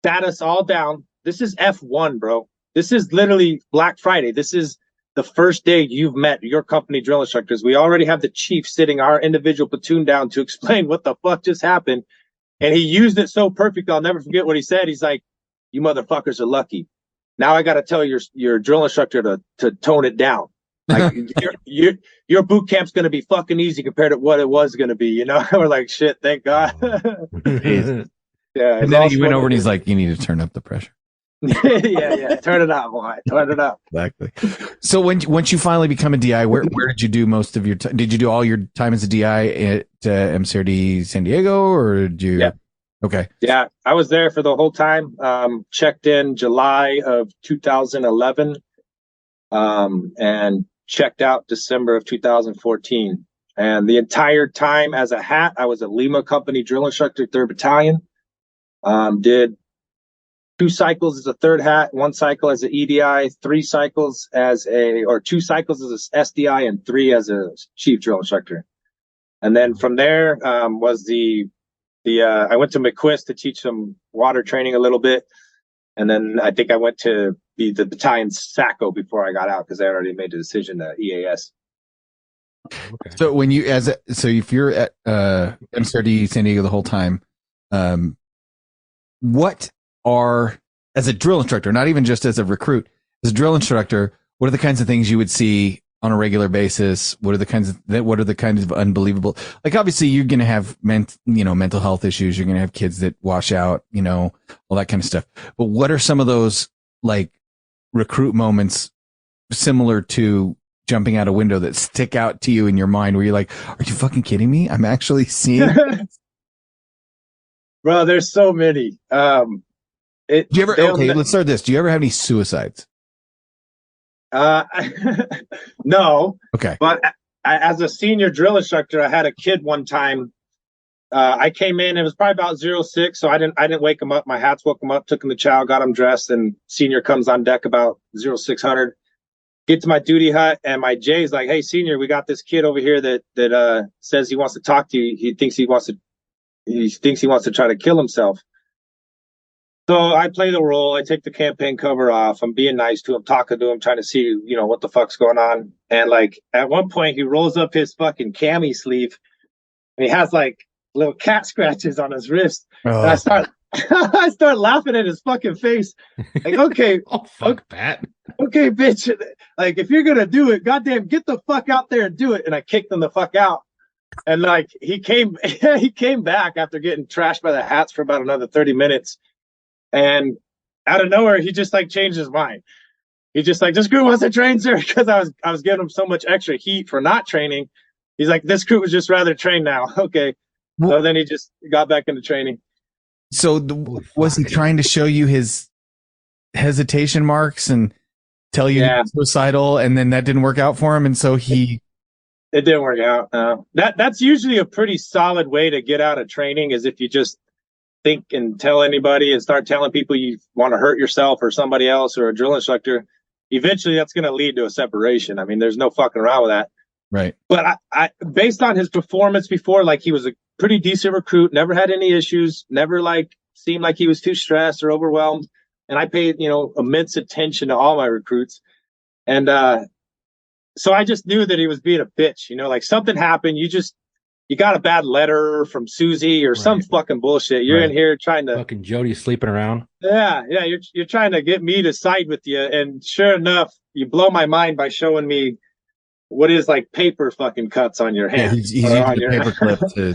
Speaker 2: sat us all down. This is F1, bro. This is literally Black Friday. This is the first day you've met your company drill instructors. We already have the chief sitting our individual platoon down to explain what the fuck just happened. And he used it so perfect. I'll never forget what he said. He's like, you motherfuckers are lucky. Now I got to tell your drill instructor to tone it down. Like your boot camp's going to be fucking easy compared to what it was going to be. We're like, shit, thank God. Yeah.
Speaker 4: And then he went over and he's like, you need to turn up the pressure.
Speaker 2: yeah. Turn it up, boy. Turn it up.
Speaker 4: Exactly. So once you finally become a DI, where did you do most of your time? Did you do all your time as a DI at MCRD San Diego, or did you?
Speaker 2: Yeah.
Speaker 4: Okay.
Speaker 2: Yeah, I was there for the whole time. Checked in July of 2011, and checked out December of 2014. And the entire time as a hat, I was a Lima Company drill instructor, 3rd Battalion. Did 2 cycles as a third hat, 1 cycle as an EDI, 2 cycles as a SDI, and 3 as a chief drill instructor. And then from there was I went to McQuist to teach some water training a little bit. And then I think I went to be the battalion SACO before I got out because I already made the decision to EAS.
Speaker 5: Okay.
Speaker 4: So if you're at MCRD San Diego the whole time, as a drill instructor, not even just as a recruit, as a drill instructor, what are the kinds of things you would see on a regular basis? What are the kinds of unbelievable, like obviously you're going to have mental health issues. You're going to have kids that wash out, all that kind of stuff. But what are some of those like recruit moments similar to jumping out a window that stick out to you in your mind where you're like, are you fucking kidding me? I'm actually seeing
Speaker 2: Bro, there's so many.
Speaker 4: Let's start this. Do you ever have any suicides?
Speaker 2: No.
Speaker 4: Okay.
Speaker 2: But as a senior drill instructor, I had a kid one time. I came in, it was probably about 06, so I didn't wake him up. My hats woke him up, took him to chow, got him dressed, and senior comes on deck about 0600. Get to my duty hut, and my Jay's like, "Hey, senior, we got this kid over here that says he wants to talk to you. He thinks he wants to try to kill himself." So I play the role. I take the campaign cover off. I'm being nice to him, talking to him, trying to see, what the fuck's going on. And like at one point, he rolls up his fucking cami sleeve, and he has like little cat scratches on his wrist. And I start laughing at his fucking face. Like, okay,
Speaker 5: Oh, fuck that.
Speaker 2: okay, bitch. Like, if you're gonna do it, goddamn, get the fuck out there and do it. And I kicked him the fuck out. And like he came back after getting trashed by the hats for about another 30 minutes. And out of nowhere, he just like changed his mind. He just like, this crew wants to train, sir, because I was giving him so much extra heat for not training. He's like, this crew would just rather train now. Okay. So then he just got back into training.
Speaker 4: So was he trying to show you his hesitation marks and tell you he was suicidal, and then that didn't work out for him, and so it
Speaker 2: didn't work out. That's usually a pretty solid way to get out of training, is if you just think and tell anybody and start telling people you want to hurt yourself or somebody else or a drill instructor. Eventually that's going to lead to a separation. I mean, there's no fucking around with that.
Speaker 4: Right.
Speaker 2: But I based on his performance before, like, he was a pretty decent recruit, never had any issues, never like seemed like he was too stressed or overwhelmed. And I paid, immense attention to all my recruits. And so I just knew that he was being a bitch, like something happened. You got a bad letter from Susie or some fucking bullshit. You're in here trying to
Speaker 5: fucking Jody sleeping around.
Speaker 2: Yeah. You're trying to get me to side with you. And sure enough, you blow my mind by showing me what is like paper fucking cuts on your hand.
Speaker 4: He's using the paper clip to.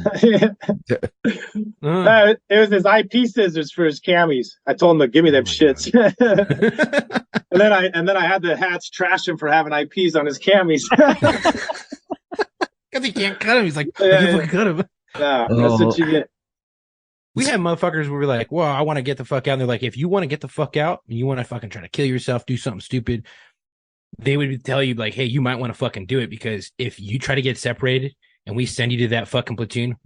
Speaker 2: It was his IP scissors for his camis. I told him to give me them shits. and then I had the hats trash him for having IPs on his camis.
Speaker 5: Because he can't cut him. He's like, I cut him.
Speaker 2: Yeah, that's what you get.
Speaker 5: We had motherfuckers who were like, well, I want to get the fuck out. And they're like, if you want to get the fuck out, and you want to fucking try to kill yourself, do something stupid, they would tell you like, hey, you might want to fucking do it, because if you try to get separated and we send you to that fucking platoon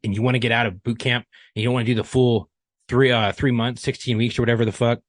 Speaker 5: and you want to get out of boot camp and you don't want to do the full 3 months, 16 weeks or whatever the fuck,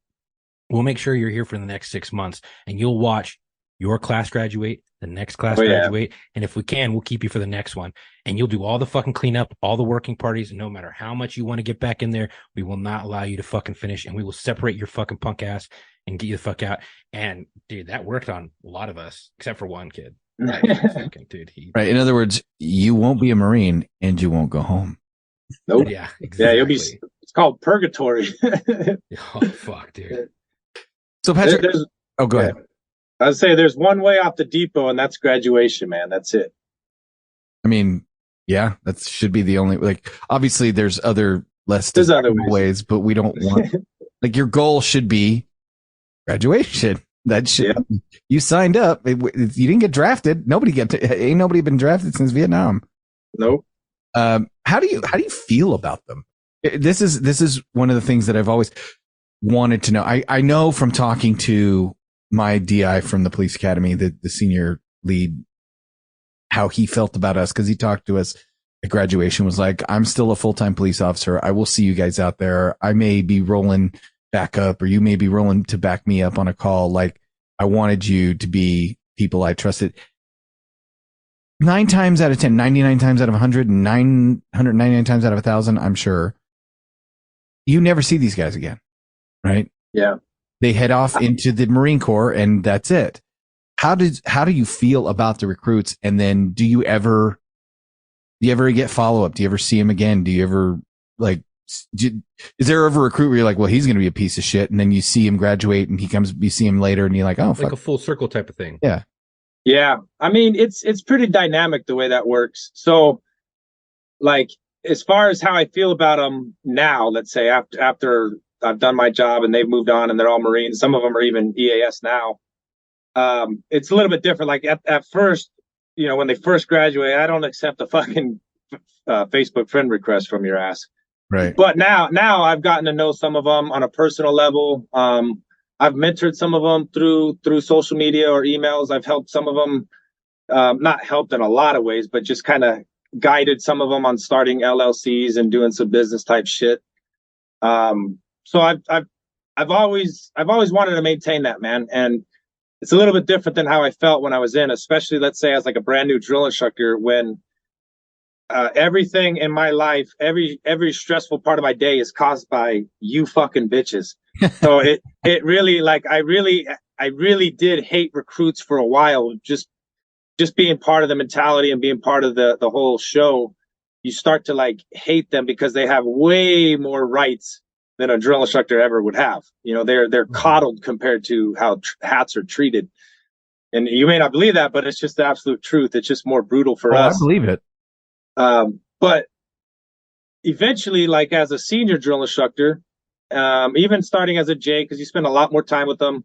Speaker 5: we'll make sure you're here for the next 6 months, and you'll watch your class graduate, the next class graduate. And if we can, we'll keep you for the next one. And you'll do all the fucking cleanup, all the working parties. And no matter how much you want to get back in there, we will not allow you to fucking finish. And we will separate your fucking punk ass and get you the fuck out. And dude, that worked on a lot of us, except for one kid. Fucking, dude,
Speaker 4: right. In other words, you won't be a Marine and you won't go home.
Speaker 2: Nope.
Speaker 5: Yeah, exactly.
Speaker 2: Yeah, you'll be. It's called purgatory.
Speaker 5: Oh fuck, dude.
Speaker 4: So Patrick, go ahead.
Speaker 2: I'd say there's one way off the depot, and that's graduation, man. That's it.
Speaker 4: I mean, yeah, that should be the only, like, obviously there's other ways, but we don't want, like, your goal should be graduation. That should, you signed up. You didn't get drafted. Ain't nobody been drafted since Vietnam.
Speaker 2: Nope.
Speaker 4: How do you feel about them? This is one of the things that I've always wanted to know. I know from talking to my DI from the police academy, the senior lead, how he felt about us, because he talked to us at graduation, was like, I'm still a full-time police officer. I will see you guys out there. I may be rolling back up, or you may be rolling to back me up on a call. Like, I wanted you to be people I trusted. 9 times out of 10, 99 times out of 100, 999 times out of 1,000, I'm sure, you never see these guys again, right?
Speaker 2: Yeah.
Speaker 4: They head off into the Marine Corps, and that's it. How do you feel about the recruits? And then do you ever get follow up? Do you ever see him again? Do you ever is there ever a recruit where you're like, well, he's going to be a piece of shit, and then you see him graduate and you see him later and you're like, oh, fuck.
Speaker 5: Like a full circle type of thing.
Speaker 4: Yeah.
Speaker 2: Yeah. I mean, it's pretty dynamic the way that works. So, like, as far as how I feel about them now, let's say after I've done my job and they've moved on and they're all Marines. Some of them are even EAS now. It's a little bit different. Like at first, when they first graduate, I don't accept a fucking Facebook friend request from your ass.
Speaker 4: Right.
Speaker 2: But now I've gotten to know some of them on a personal level. I've mentored some of them through social media or emails. I've helped some of them, not helped in a lot of ways, but just kind of guided some of them on starting LLCs and doing some business type shit. So I've always wanted to maintain that, man. And it's a little bit different than how I felt when I was in, especially let's say as like a brand new drill instructor when everything in my life, every stressful part of my day is caused by you fucking bitches. So it really like I really did hate recruits for a while. Just being part of the mentality and being part of the whole show, you start to like hate them because they have way more rights than a drill instructor ever would have. You know, they're coddled compared to how hats are treated. And you may not believe that, but it's just the absolute truth. It's just more brutal for us.
Speaker 4: I believe it.
Speaker 2: But eventually, like as a senior drill instructor, even starting as a J, because you spend a lot more time with them,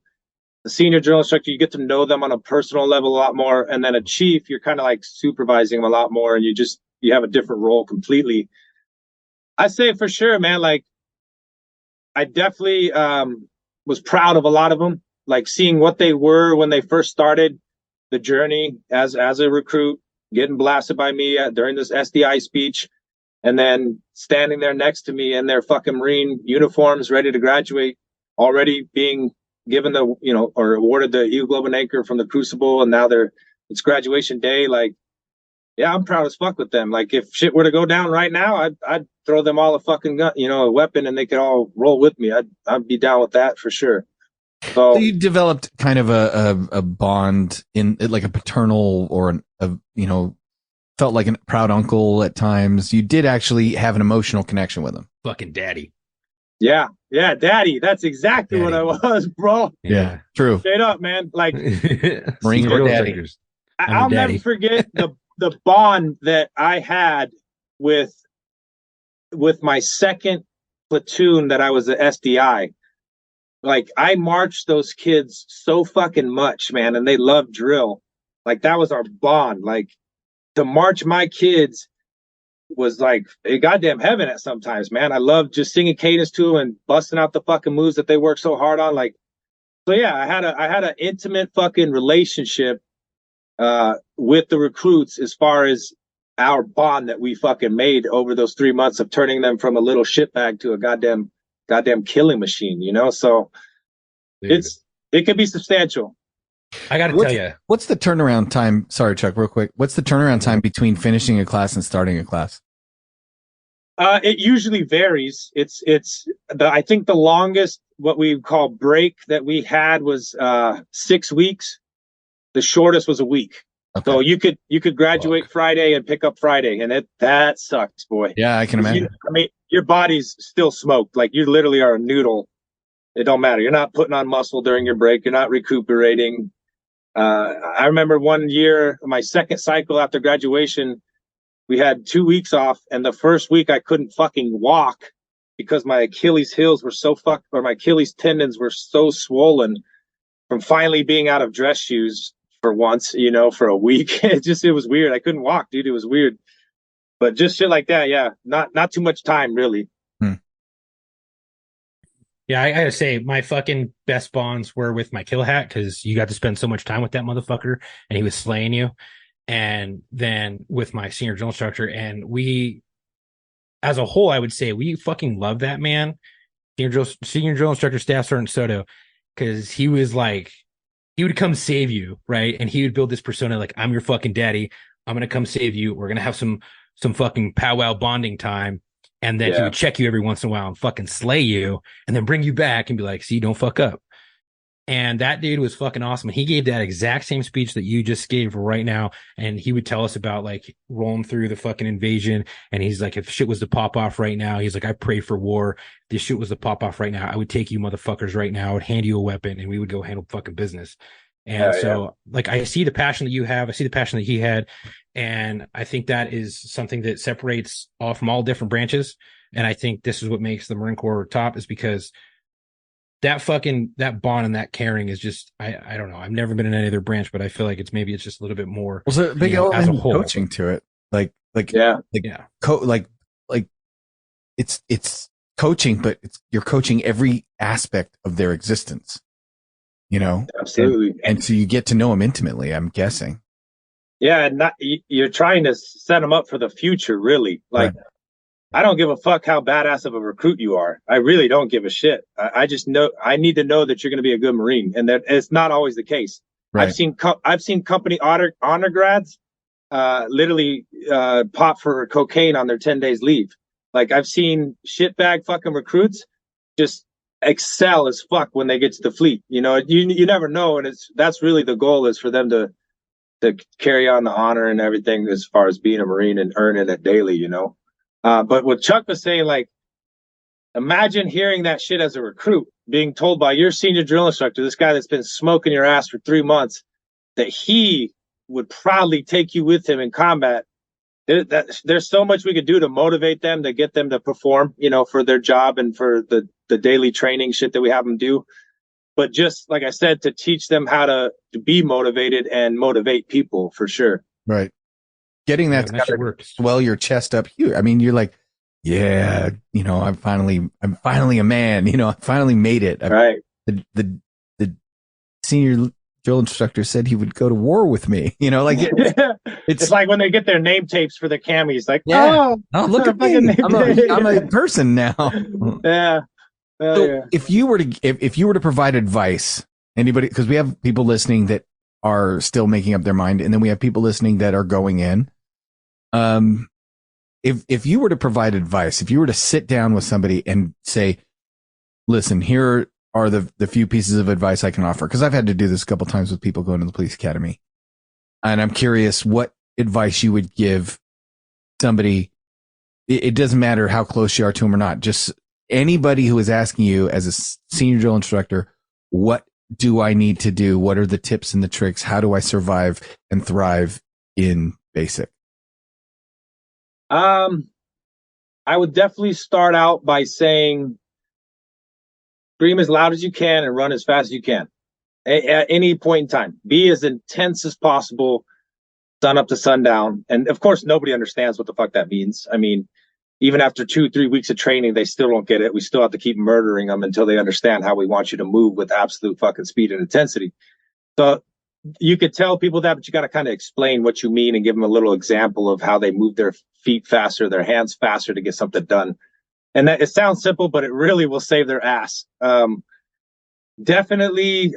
Speaker 2: the senior drill instructor, you get to know them on a personal level a lot more. And then a chief, you're kind of like supervising them a lot more, and you have a different role completely. I say for sure, man, like I definitely was proud of a lot of them, like seeing what they were when they first started the journey as a recruit, getting blasted by me during this SDI speech, and then standing there next to me in their fucking Marine uniforms, ready to graduate, already being given the, you know, or awarded the Eagle Globe and Anchor from the Crucible, and now it's graduation day. Like, yeah, I'm proud as fuck with them. Like, if shit were to go down right now, I'd throw them all a fucking gun, you know, a weapon, and they could all roll with me. I'd be down with that for sure. So
Speaker 4: you developed kind of a bond in like a paternal or you know, felt like a proud uncle at times. You did actually have an emotional connection with him.
Speaker 5: Fucking daddy.
Speaker 2: Yeah, daddy. That's exactly what I was, bro.
Speaker 4: Yeah, true.
Speaker 2: Straight up, man. Like
Speaker 4: Marine Corps daddy.
Speaker 2: I'll never forget the bond that I had with my second platoon that I was at SDI. Like, I marched those kids so fucking much, man, and they loved drill. Like, that was our bond. Like, to march my kids was like a goddamn heaven at sometimes, man. I loved just singing cadence to them and busting out the fucking moves that they worked so hard on. Like, so yeah, I had an intimate fucking relationship with the recruits as far as our bond that we fucking made over those 3 months of turning them from a little shitbag to a goddamn killing machine, you know? So
Speaker 5: Dude.
Speaker 2: it could be substantial.
Speaker 5: I got to tell you.
Speaker 4: What's the turnaround time? Sorry, Chuck, real quick. What's the turnaround time between finishing a class and starting a class?
Speaker 2: It usually varies. I think the longest, what we call break that we had was 6 weeks. The shortest was a week. Okay. So you could graduate Friday and pick up Friday, and that sucks, boy.
Speaker 4: Yeah, I can imagine.
Speaker 2: I mean, your body's still smoked. Like, you literally are a noodle. It don't matter. You're not putting on muscle during your break. You're not recuperating. I remember one year, my second cycle after graduation, we had 2 weeks off, and the first week I couldn't fucking walk because my Achilles heels were so fucked, or my Achilles tendons were so swollen from finally being out of dress shoes for once, you know, for a week. It was weird. I couldn't walk, dude. It was weird. But just shit like that, yeah. Not too much time, really.
Speaker 5: Yeah, I gotta say, my fucking best bonds were with my kill hat, because you got to spend so much time with that motherfucker, and he was slaying you. And then with my senior drill instructor, and we, as a whole, I would say we fucking love that man, senior drill instructor, Staff Sergeant Soto, because he was like, he would come save you, right? And he would build this persona like, I'm your fucking daddy. I'm gonna come save you. We're gonna have some fucking powwow bonding time. And then he would check you every once in a while and fucking slay you, and then bring you back and be like, see, don't fuck up. And that dude was fucking awesome. He gave that exact same speech that you just gave right now. And he would tell us about like rolling through the fucking invasion. And he's like, if shit was to pop off right now, he's like, I pray for war. If this shit was to pop off right now, I would take you motherfuckers right now. I would hand you a weapon, and we would go handle fucking business. And like, I see the passion that you have. I see the passion that he had. And I think that is something that separates all from all different branches. And I think this is what makes the Marine Corps top, is because that bond and that caring is just, I don't know. I've never been in any other branch, but I feel like it's just a little bit more.
Speaker 4: Well, so big
Speaker 5: as a whole
Speaker 4: coaching to it. It's coaching, but you're coaching every aspect of their existence. You know,
Speaker 2: absolutely.
Speaker 4: And so you get to know them intimately, I'm guessing.
Speaker 2: Yeah, and you're trying to set them up for the future, really. Like, I don't give a fuck how badass of a recruit you are. I really don't give a shit. I just know I need to know that you're going to be a good Marine, and that it's not always the case.
Speaker 4: Right.
Speaker 2: I've seen company honor grads literally pop for cocaine on their 10 days leave. Like I've seen shitbag fucking recruits just excel as fuck when they get to the fleet. You know, you never know, and that's really the goal, is for them to carry on the honor and everything as far as being a Marine and earning it daily, you know. But what Chuck was saying, like, imagine hearing that shit as a recruit, being told by your senior drill instructor, this guy that's been smoking your ass for 3 months, that he would proudly take you with him in combat. There's so much we could do to motivate them, to get them to perform, you know, for their job and for the daily training shit that we have them do. But just like I said, to teach them how to be motivated and motivate people, for sure.
Speaker 4: Right. Getting that to swell your chest up here. I mean, you're like, yeah, you know, I'm finally a man. You know, I finally made it.
Speaker 2: Right.
Speaker 4: The senior drill instructor said he would go to war with me. You know, like
Speaker 2: it's like when they get their name tapes for the camis. Like,
Speaker 4: oh, look at me, I'm a person now.
Speaker 2: Yeah.
Speaker 4: So
Speaker 2: yeah.
Speaker 4: if you were to provide advice, anybody, because we have people listening that are still making up their mind, and then we have people listening that are going in. If you were to provide advice, if you were to sit down with somebody and say, listen, here are the few pieces of advice I can offer, because I've had to do this a couple times with people going to the police academy, and I'm curious what advice you would give somebody. It doesn't matter how close you are to them or not, just anybody who is asking you as a senior drill instructor, what do I need to do? What are the tips and the tricks? How do I survive and thrive in basic?
Speaker 2: I would definitely start out by saying, scream as loud as you can and run as fast as you can at any point in time. Be as intense as possible, sun up to sundown. And of course, nobody understands what the fuck that means. I mean, even after 2-3 weeks of training, they still don't get it. We still have to keep murdering them until they understand how we want you to move with absolute fucking speed and intensity. So you could tell people that, but you got to kind of explain what you mean and give them a little example of how they move their feet faster, their hands faster to get something done. And that, it sounds simple, but it really will save their ass. Definitely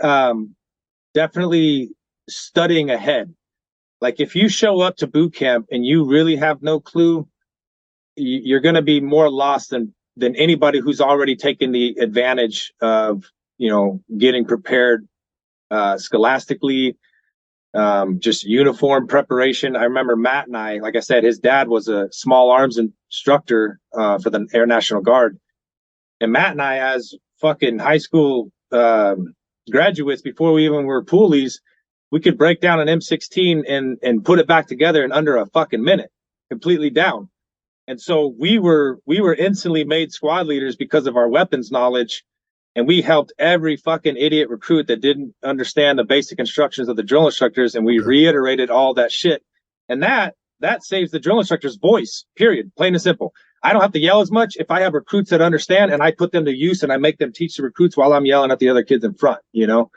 Speaker 2: studying ahead. Like if you show up to boot camp and you really have no clue, you're going to be more lost than anybody who's already taken the advantage of, you know, getting prepared scholastically, just uniform preparation. I remember Matt and I, like I said, his dad was a small arms instructor for the Air National Guard. And Matt and I, as fucking high school graduates, before we even were poolies, we could break down an M16 and put it back together in under a fucking minute, completely down. And so we were instantly made squad leaders because of our weapons knowledge. And we helped every fucking idiot recruit that didn't understand the basic instructions of the drill instructors. And we reiterated all that shit. And that saves the drill instructor's voice, period. Plain and simple. I don't have to yell as much if I have recruits that understand and I put them to use and I make them teach the recruits while I'm yelling at the other kids in front, you know?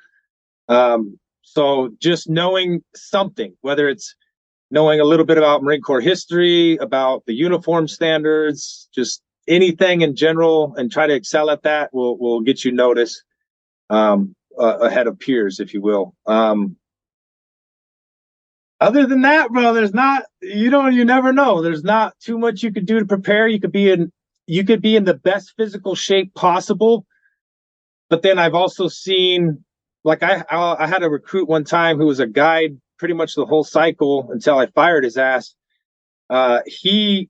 Speaker 2: So just knowing something, whether it's knowing a little bit about Marine Corps history, about the uniform standards, just anything in general, and try to excel at that will get you noticed ahead of peers, if you will. Other than that, bro, there's not, you never know. There's not too much you could do to prepare. You could be in the best physical shape possible. But then I've also seen, like I had a recruit one time who was a guide pretty much the whole cycle until I fired his ass. He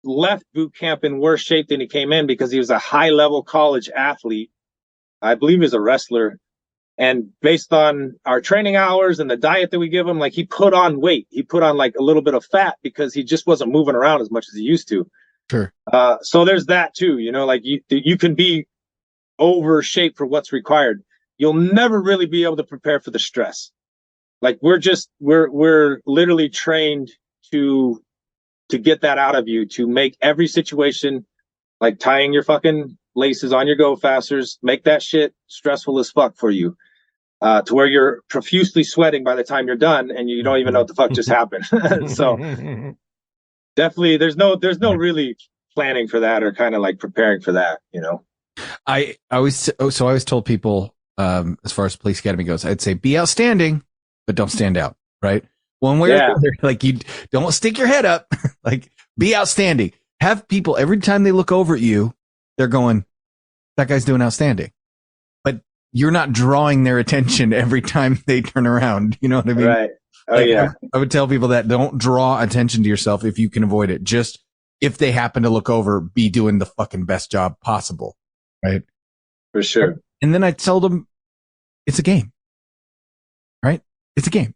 Speaker 2: left boot camp in worse shape than he came in because he was a high level college athlete. I believe he was a wrestler. And based on our training hours and the diet that we give him, like he put on weight. He put on like a little bit of fat because he just wasn't moving around as much as he used to.
Speaker 4: Sure.
Speaker 2: So there's that too, you know, like you can be over shape for what's required. You'll never really be able to prepare for the stress. Like we're literally trained to get that out of you, to make every situation, like tying your fucking laces on your go fasters, make that shit stressful as fuck for you, to where you're profusely sweating by the time you're done and you don't even know what the fuck just happened. So definitely there's no really planning for that or kind of like preparing for that,
Speaker 4: I always told people, as far as police academy goes, I'd say be outstanding, but don't stand out, right? One way or the other, like you don't stick your head up, like be outstanding. Have people every time they look over at you, they're going, that guy's doing outstanding. But you're not drawing their attention every time they turn around. You know what I mean?
Speaker 2: Right. Oh,
Speaker 4: like,
Speaker 2: yeah.
Speaker 4: I would tell people that don't draw attention to yourself if you can avoid it. Just if they happen to look over, be doing the fucking best job possible. Right.
Speaker 2: For sure.
Speaker 4: And then I tell them it's a game. Right? It's a game.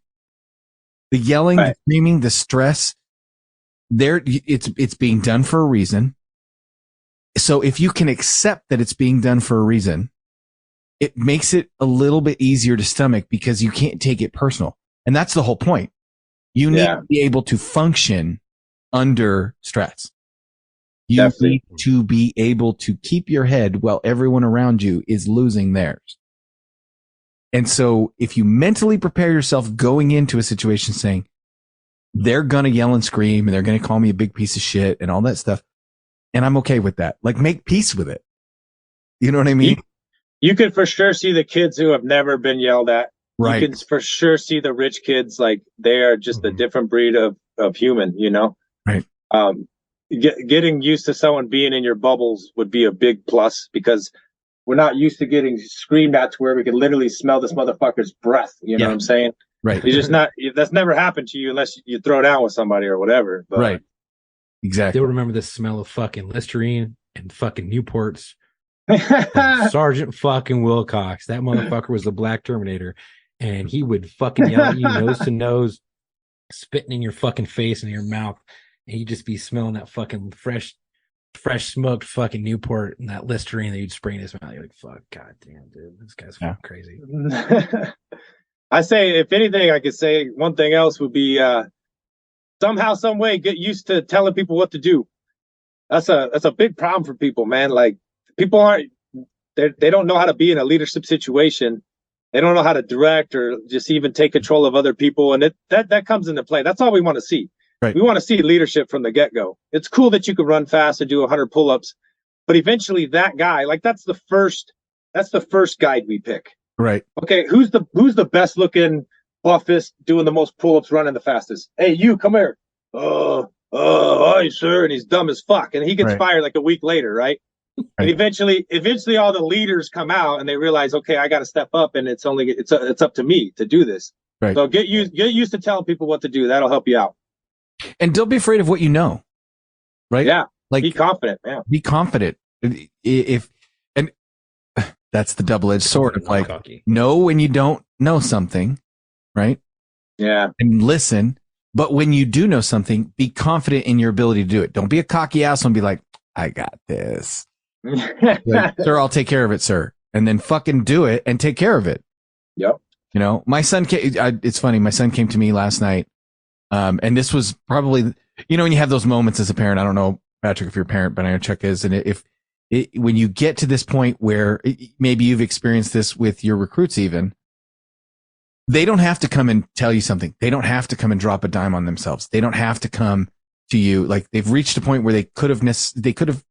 Speaker 4: The yelling, the screaming, the stress, it's being done for a reason. So if you can accept that it's being done for a reason, it makes it a little bit easier to stomach because you can't take it personal. And that's the whole point. You need to be able to function under stress. You need to be able to keep your head while everyone around you is losing theirs. And so if you mentally prepare yourself going into a situation saying, they're going to yell and scream and they're going to call me a big piece of shit and all that stuff. And I'm okay with that. Like make peace with it. You know what I mean?
Speaker 2: You can for sure see the kids who have never been yelled at.
Speaker 4: Right.
Speaker 2: You can for sure see the rich kids, like they are just a different breed of human,
Speaker 4: Right.
Speaker 2: Getting used to someone being in your bubbles would be a big plus because we're not used to getting screamed at to where we can literally smell this motherfucker's breath. You know what I'm saying?
Speaker 4: Right.
Speaker 2: You're just not, that's never happened to you unless you throw down with somebody or whatever. But,
Speaker 4: right. Exactly.
Speaker 5: They'll remember the smell of fucking Listerine and fucking Newports. Sergeant fucking Wilcox. That motherfucker was the Black Terminator. And he would fucking yell at you nose to nose, spitting in your fucking face and your mouth. And you'd just be smelling that fucking fresh smoked fucking Newport and that Listerine that you'd spray in his mouth. You're like, fuck, goddamn, dude, this guy's fucking crazy.
Speaker 2: I say, if anything, I could say one thing else would be somehow, some way, get used to telling people what to do. That's a big problem for people, man. Like people they don't know how to be in a leadership situation. They don't know how to direct or just even take control of other people, and that comes into play. That's all we want to see.
Speaker 4: Right.
Speaker 2: We want to see leadership from the get-go. It's cool that you can run fast and do 100 pull-ups, but eventually that guy, like that's the first guide we pick.
Speaker 4: Right.
Speaker 2: Okay, who's the best looking, buffest, doing the most pull-ups, running the fastest? Hey, you come here. Hi, sir. And he's dumb as fuck. And he gets fired like a week later, right? And eventually all the leaders come out and they realize, okay, I got to step up, and it's up to me to do this.
Speaker 4: Right.
Speaker 2: So get used to telling people what to do. That'll help you out.
Speaker 4: And don't be afraid of what you know. Right?
Speaker 2: Yeah.
Speaker 4: Like
Speaker 2: be confident. Yeah.
Speaker 4: Be confident. And that's the double-edged sword of like, know when you don't know something, right?
Speaker 2: Yeah.
Speaker 4: And listen. But when you do know something, be confident in your ability to do it. Don't be a cocky asshole and be like, I got this. Like, sir, I'll take care of it, sir. And then fucking do it and take care of it.
Speaker 2: Yep.
Speaker 4: My son it's funny. My son came to me last night. And this was probably, when you have those moments as a parent, I don't know, Patrick, if you're a parent, but I know Chuck is. And when you get to this point where maybe you've experienced this with your recruits, even, they don't have to come and tell you something. They don't have to come and drop a dime on themselves. They don't have to come to you. Like they've reached a point where they could have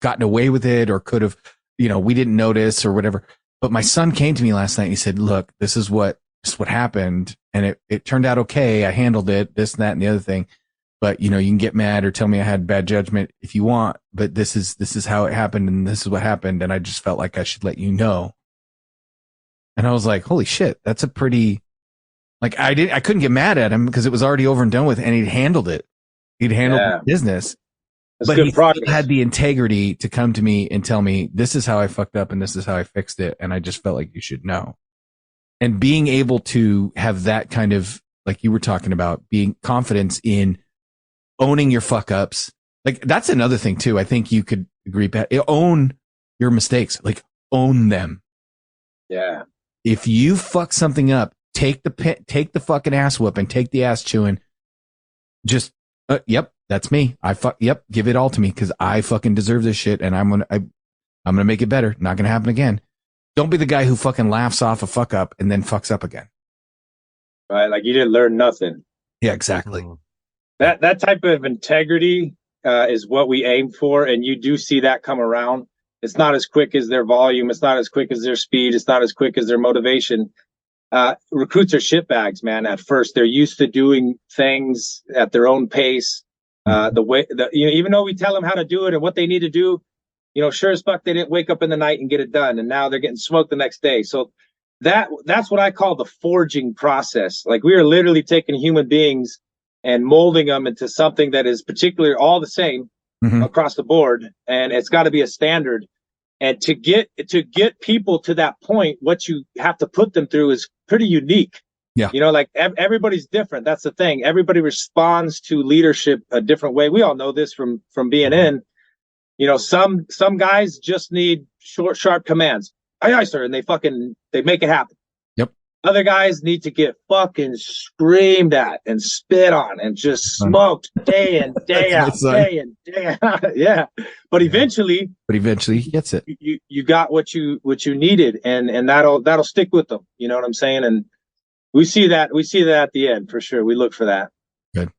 Speaker 4: gotten away with it, or could have, we didn't notice or whatever. But my son came to me last night and he said, look, this is what happened. And it turned out okay. I handled it, this and that and the other thing. But you can get mad or tell me I had bad judgment if you want, but this is how it happened, and this is what happened, and I just felt like I should let you know. And I was like, holy shit, that's a pretty, like, I couldn't get mad at him because it was already over and done with, and he'd handled it. He'd handled the business.
Speaker 2: That's
Speaker 4: but
Speaker 2: good
Speaker 4: he
Speaker 2: progress.
Speaker 4: still had the integrity to come to me and tell me, this is how I fucked up and this is how I fixed it. And I just felt like you should know. And being able to have that kind of, like you were talking about, being confidence in owning your fuck ups. Like that's another thing too. I think you could agree, Pat. Own your mistakes. Like own them.
Speaker 2: Yeah.
Speaker 4: If you fuck something up, take the fucking ass whooping, take the ass chewing. Just, yep, that's me. Give it all to me because I fucking deserve this shit, and I'm gonna make it better. Not gonna happen again. Don't be the guy who fucking laughs off a fuck up and then fucks up again.
Speaker 2: Right, like you didn't learn nothing.
Speaker 4: Yeah, exactly.
Speaker 2: That type of integrity is what we aim for, and you do see that come around. It's not as quick as their volume. It's not as quick as their speed. It's not as quick as their motivation. Recruits are shitbags, man. At first, they're used to doing things at their own pace. Even though we tell them how to do it and what they need to do, sure as fuck they didn't wake up in the night and get it done, and now they're getting smoked the next day. So that's what I call the forging process. Like, we are literally taking human beings and molding them into something that is particularly all the same across the board, and it's got to be a standard. And to get people to that point, what you have to put them through is pretty unique.
Speaker 4: Yeah.
Speaker 2: Like everybody's different. That's the thing. Everybody responds to leadership a different way. We all know this from being in. Some guys just need short, sharp commands. Aye, aye, sir, and they make it happen.
Speaker 4: Yep.
Speaker 2: Other guys need to get fucking screamed at and spit on and just smoked day in, day out, day in, day out. Yeah. But eventually
Speaker 4: he gets it.
Speaker 2: You got what you needed, and that'll stick with them. You know what I'm saying? And we see that at the end for sure. We look for that.
Speaker 4: Good.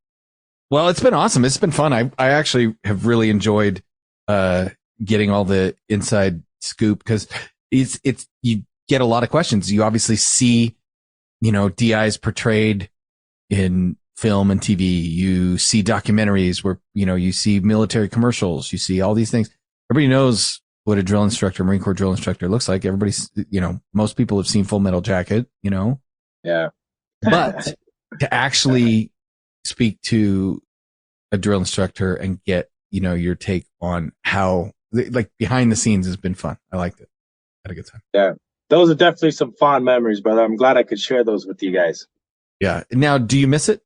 Speaker 4: Well, it's been awesome. It's been fun. I actually have really enjoyed getting all the inside scoop, because it's you get a lot of questions. You obviously see, DIs portrayed in film and TV. You see documentaries where, you see military commercials. You see all these things. Everybody knows what a drill instructor, Marine Corps drill instructor looks like. Everybody's, most people have seen Full Metal Jacket,
Speaker 2: Yeah.
Speaker 4: But to actually speak to a drill instructor and get, your take on how, like, behind the scenes has been fun. I liked it. Had a good time.
Speaker 2: Yeah. Those are definitely some fond memories, brother. I'm glad I could share those with you guys.
Speaker 4: Yeah. Now, do you miss it?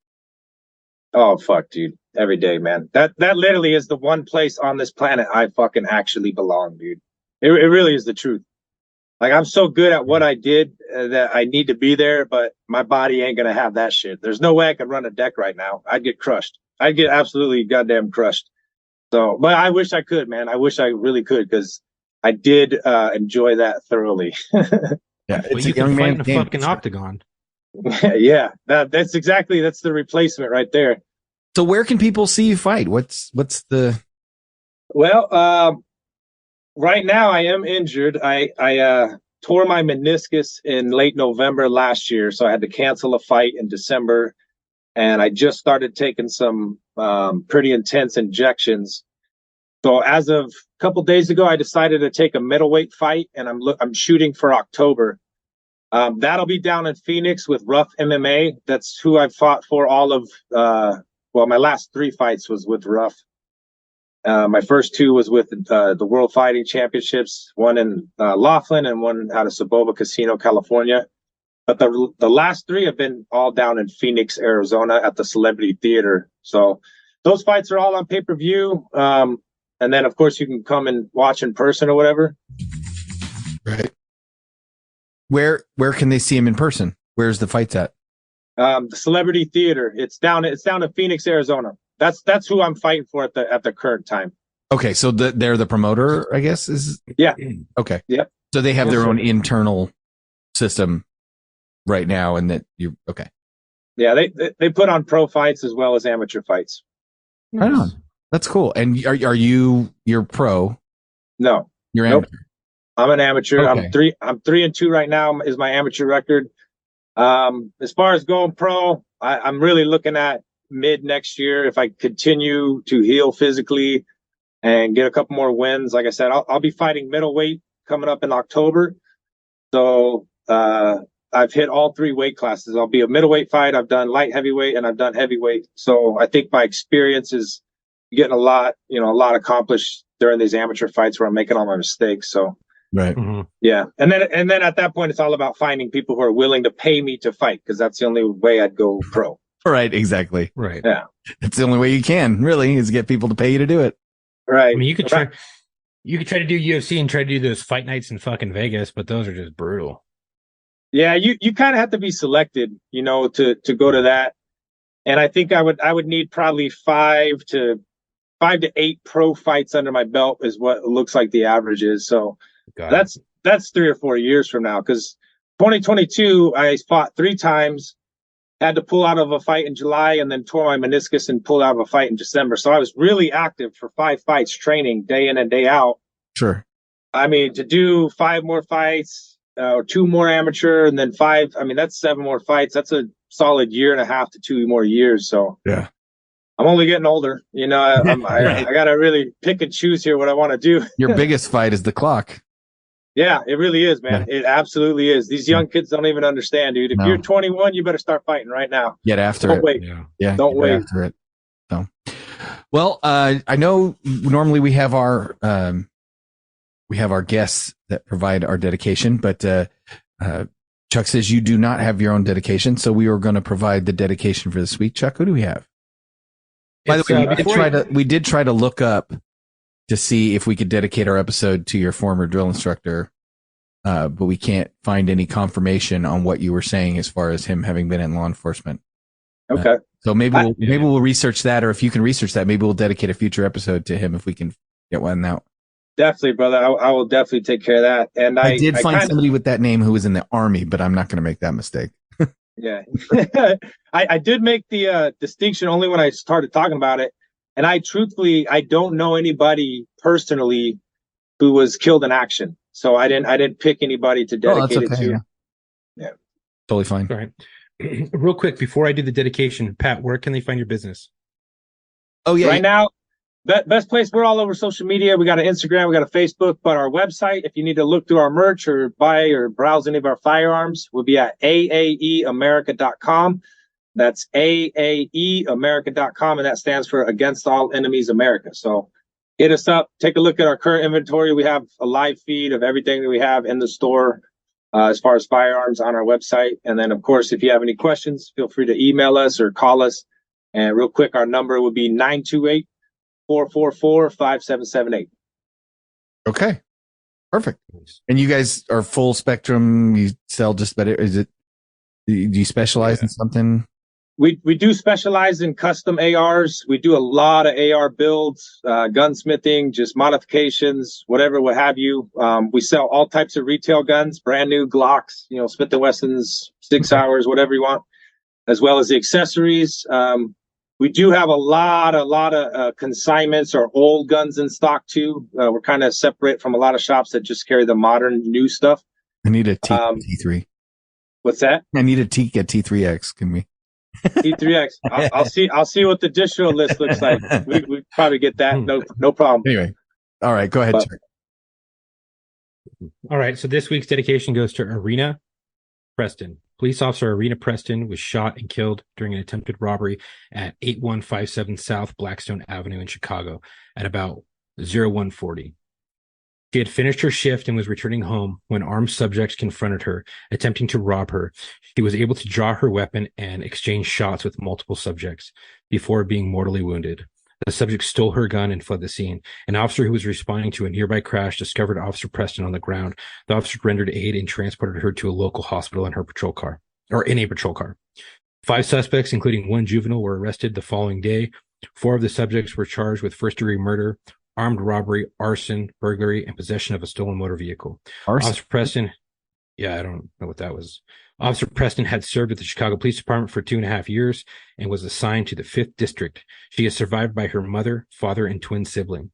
Speaker 2: Oh, fuck, dude. Every day, man. That literally is the one place on this planet I fucking actually belong, dude. It really is the truth. Like, I'm so good at what I did that I need to be there, but my body ain't going to have that shit. There's no way I could run a deck right now. I'd get crushed. I'd get absolutely goddamn crushed. So, but I wish I could, man. I wish I really could, because I did enjoy that thoroughly.
Speaker 4: Yeah,
Speaker 5: well, you can fight in a fucking octagon.
Speaker 2: Yeah, that's the replacement right there.
Speaker 4: So where can people see you fight? What's the?
Speaker 2: Well, right now I am injured. I tore my meniscus in late November last year, so I had to cancel a fight in December, and I just started taking some pretty intense injections. So as of a couple days ago, I decided to take a middleweight fight, and I'm shooting for October. That'll be down in Phoenix with Rough MMA. That's who I've fought for all of. My last 3 fights was with Rough. My first 2 was with the World Fighting Championships, one in Laughlin and one out of Saboba Casino, California. But the last 3 have been all down in Phoenix, Arizona at the Celebrity Theater. So those fights are all on pay-per-view. And then, of course, you can come and watch in person or whatever.
Speaker 4: Right. Where can they see him in person? Where's the fights at?
Speaker 2: The Celebrity Theater. It's down in Phoenix, Arizona. That's who I'm fighting for at the current time.
Speaker 4: Okay, so they're the promoter, I guess.
Speaker 2: Yeah.
Speaker 4: Okay.
Speaker 2: Yep.
Speaker 4: So they have their own internal system right now, and that you okay.
Speaker 2: Yeah, they put on pro fights as well as amateur fights.
Speaker 4: Right on. That's cool. And you're pro?
Speaker 2: No.
Speaker 4: You're
Speaker 2: nope.
Speaker 4: amateur.
Speaker 2: I'm an amateur.
Speaker 4: Okay.
Speaker 2: I'm 3-2 right now is my amateur record. As far as going pro, I'm really looking at mid next year. If I continue to heal physically and get a couple more wins, like I said, I'll be fighting middleweight coming up in October. So, I've hit all 3 weight classes. I'll be a middleweight fight. I've done light heavyweight and I've done heavyweight. So I think my experience is getting a lot accomplished during these amateur fights where I'm making all my mistakes. So,
Speaker 4: right.
Speaker 5: Mm-hmm.
Speaker 2: Yeah. And then at that point, it's all about finding people who are willing to pay me to fight, because that's the only way I'd go pro.
Speaker 4: Right. Exactly.
Speaker 5: Right.
Speaker 2: Yeah.
Speaker 4: That's the only way you can really is get people to pay you to do it.
Speaker 2: Right.
Speaker 5: I mean, you could try to do UFC and try to do those fight nights in fucking Vegas, but those are just brutal.
Speaker 2: Yeah. You kind of have to be selected, to go to that. And I think I would need probably 5 to 8 pro fights under my belt is what it looks like the average is. So that's 3 or 4 years from now, because 2022 I fought 3 times, had to pull out of a fight in July and then tore my meniscus and pulled out of a fight in December. So I was really active for 5 fights, training day in and day out.
Speaker 4: Sure.
Speaker 2: I mean, to do 5 more fights or 2 more amateur and then 5, I mean, that's 7 more fights. That's a solid 1.5 to 2 more years. So
Speaker 4: yeah,
Speaker 2: I'm only getting older. You know, I got to really pick and choose here what I want to do.
Speaker 4: Your biggest fight is the clock.
Speaker 2: Yeah, it really is, man. Yeah. It absolutely is. These young kids don't even understand, dude. If you're 21, you better start fighting right now.
Speaker 4: Get after
Speaker 2: don't
Speaker 4: it.
Speaker 2: Wait.
Speaker 4: Yeah.
Speaker 2: Don't wait.
Speaker 4: After it. So, well, I know normally we have our guests that provide our dedication, but Chuck says you do not have your own dedication, so we are going to provide the dedication for this week. Chuck, who do we have? By the way, we did try to look up to see if we could dedicate our episode to your former drill instructor, but we can't find any confirmation on what you were saying as far as him having been in law enforcement.
Speaker 2: Okay.
Speaker 4: So maybe we'll research that, or if you can research that, maybe we'll dedicate a future episode to him if we can get one out. Definitely,
Speaker 2: brother. I will definitely take care of that. And
Speaker 4: I did find somebody with that name who was in the Army, but I'm not going to make that mistake.
Speaker 2: Yeah. I did make the distinction only when I started talking about it. And I don't know anybody personally who was killed in action. So I didn't pick anybody to dedicate it to. Yeah.
Speaker 4: Totally fine.
Speaker 5: All right. Real quick, before I do the dedication, Pat, where can they find your business?
Speaker 2: Oh, yeah. Right now, best place, we're all over social media. We got an Instagram, we got a Facebook, but our website, if you need to look through our merch or buy or browse any of our firearms, will be at aaeamerica.com. That's aaeamerica.com, and that stands for Against All Enemies America. So hit us up, take a look at our current inventory. We have a live feed of everything that we have in the store as far as firearms on our website. And then, of course, if you have any questions, feel free to email us or call us. And real quick, our number would be 928-444-5778.
Speaker 4: Okay, perfect. And you guys are full spectrum. You sell just about it. Do you specialize in something?
Speaker 2: We do specialize in custom ARs. We do a lot of AR builds, gunsmithing, just modifications, whatever, what have you. We sell all types of retail guns, brand new Glocks, Smith & Wessons, 6 hours, whatever you want, as well as the accessories. We do have a lot of consignments or old guns in stock too. We're kind of separate from a lot of shops that just carry the modern new stuff.
Speaker 4: I need a T3.
Speaker 2: What's that?
Speaker 4: I need a T3X. Can we?
Speaker 2: T3X. I'll see what the distro list looks like. We probably get that. No problem.
Speaker 4: Anyway, all right, go ahead.
Speaker 5: All right. So this week's dedication goes to Arena Preston. Police officer Arena Preston was shot and killed during an attempted robbery at 8157 South Blackstone Avenue in Chicago at about 0140. She had finished her shift and was returning home when armed subjects confronted her, attempting to rob her. She was able to draw her weapon and exchange shots with multiple subjects before being mortally wounded. The subject stole her gun and fled the scene. An officer who was responding to a nearby crash discovered Officer Preston on the ground. The officer rendered aid and transported her to a local hospital in a patrol car. 5 suspects, including 1 juvenile, were arrested the following day. 4 of the subjects were charged with first-degree murder, armed robbery, arson, burglary, and possession of a stolen motor vehicle.
Speaker 4: Arson.
Speaker 5: Officer Preston, I don't know what that was. Officer Preston had served at the Chicago Police Department for 2.5 years and was assigned to the 5th District. She is survived by her mother, father, and twin sibling.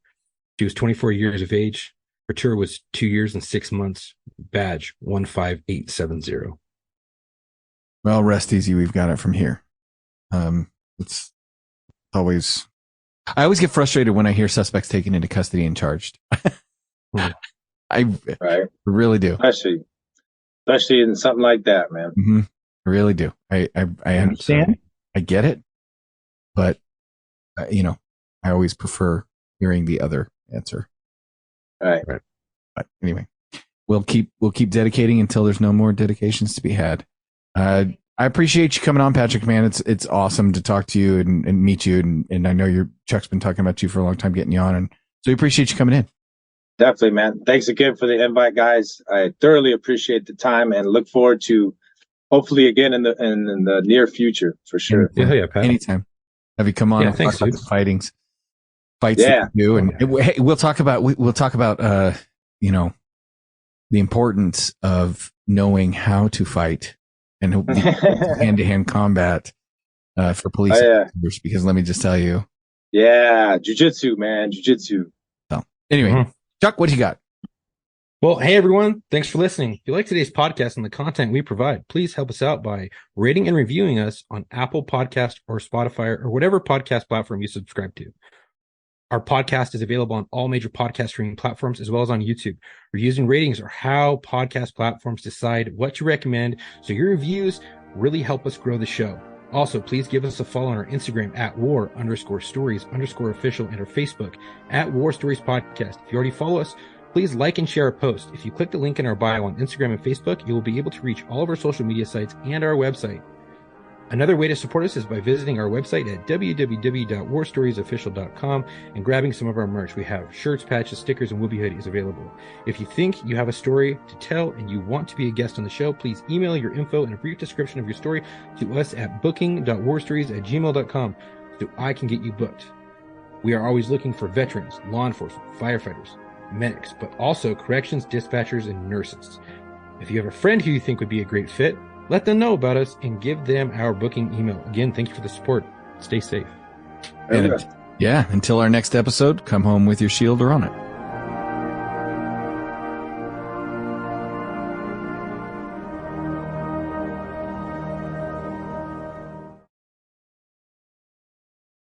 Speaker 5: She was 24 years of age. Her tour was 2 years and 6 months. Badge 15870.
Speaker 4: Well, rest easy. We've got it from here. It's always... I always get frustrated when I hear suspects taken into custody and charged. I really do.
Speaker 2: Especially in something like that, man.
Speaker 4: Mm-hmm. I really do. I understand. I get it. But, I always prefer hearing the other answer.
Speaker 2: Right.
Speaker 4: But anyway, we'll keep dedicating until there's no more dedications to be had. I appreciate you coming on, Patrick, man. It's awesome to talk to you and meet you. And I know Chuck's been talking about you for a long time, getting you on. And so we appreciate you coming in.
Speaker 2: Definitely, man. Thanks again for the invite, guys. I thoroughly appreciate the time and look forward to hopefully again in the near future for sure.
Speaker 5: Yeah, Pat.
Speaker 4: Anytime. Have you come on and
Speaker 5: thanks,
Speaker 4: talk about the fights
Speaker 2: that
Speaker 4: you do. And hey, we'll talk about the importance of knowing how to fight and hand-to-hand combat for police officers, because let me just tell you.
Speaker 2: Yeah, jiu-jitsu, man, jiu-jitsu.
Speaker 4: So anyway, Chuck, what do you got?
Speaker 5: Well, hey, everyone. Thanks for listening. If you like today's podcast and the content we provide, please help us out by rating and reviewing us on Apple Podcast or Spotify or whatever podcast platform you subscribe to. Our podcast is available on all major podcast streaming platforms as well as on YouTube. Reviews and ratings are how podcast platforms decide what to recommend, so your reviews really help us grow the show. Also, please give us a follow on our Instagram at war_stories_official and our Facebook at War Stories Podcast. If you already follow us, please like and share our post. If you click the link in our bio on Instagram and Facebook, you will be able to reach all of our social media sites and our website. Another way to support us is by visiting our website at www.warstoriesofficial.com and grabbing some of our merch. We have shirts, patches, stickers, and Whoopie hoodies available. If you think you have a story to tell and you want to be a guest on the show, please email your info and a brief description of your story to us at booking.warstories@gmail.com so I can get you booked. We are always looking for veterans, law enforcement, firefighters, medics, but also corrections, dispatchers, and nurses. If you have a friend who you think would be a great fit, let them know about us and give them our booking email. Again, thank you for the support. Stay safe.
Speaker 4: And until our next episode, come home with your shield or on it.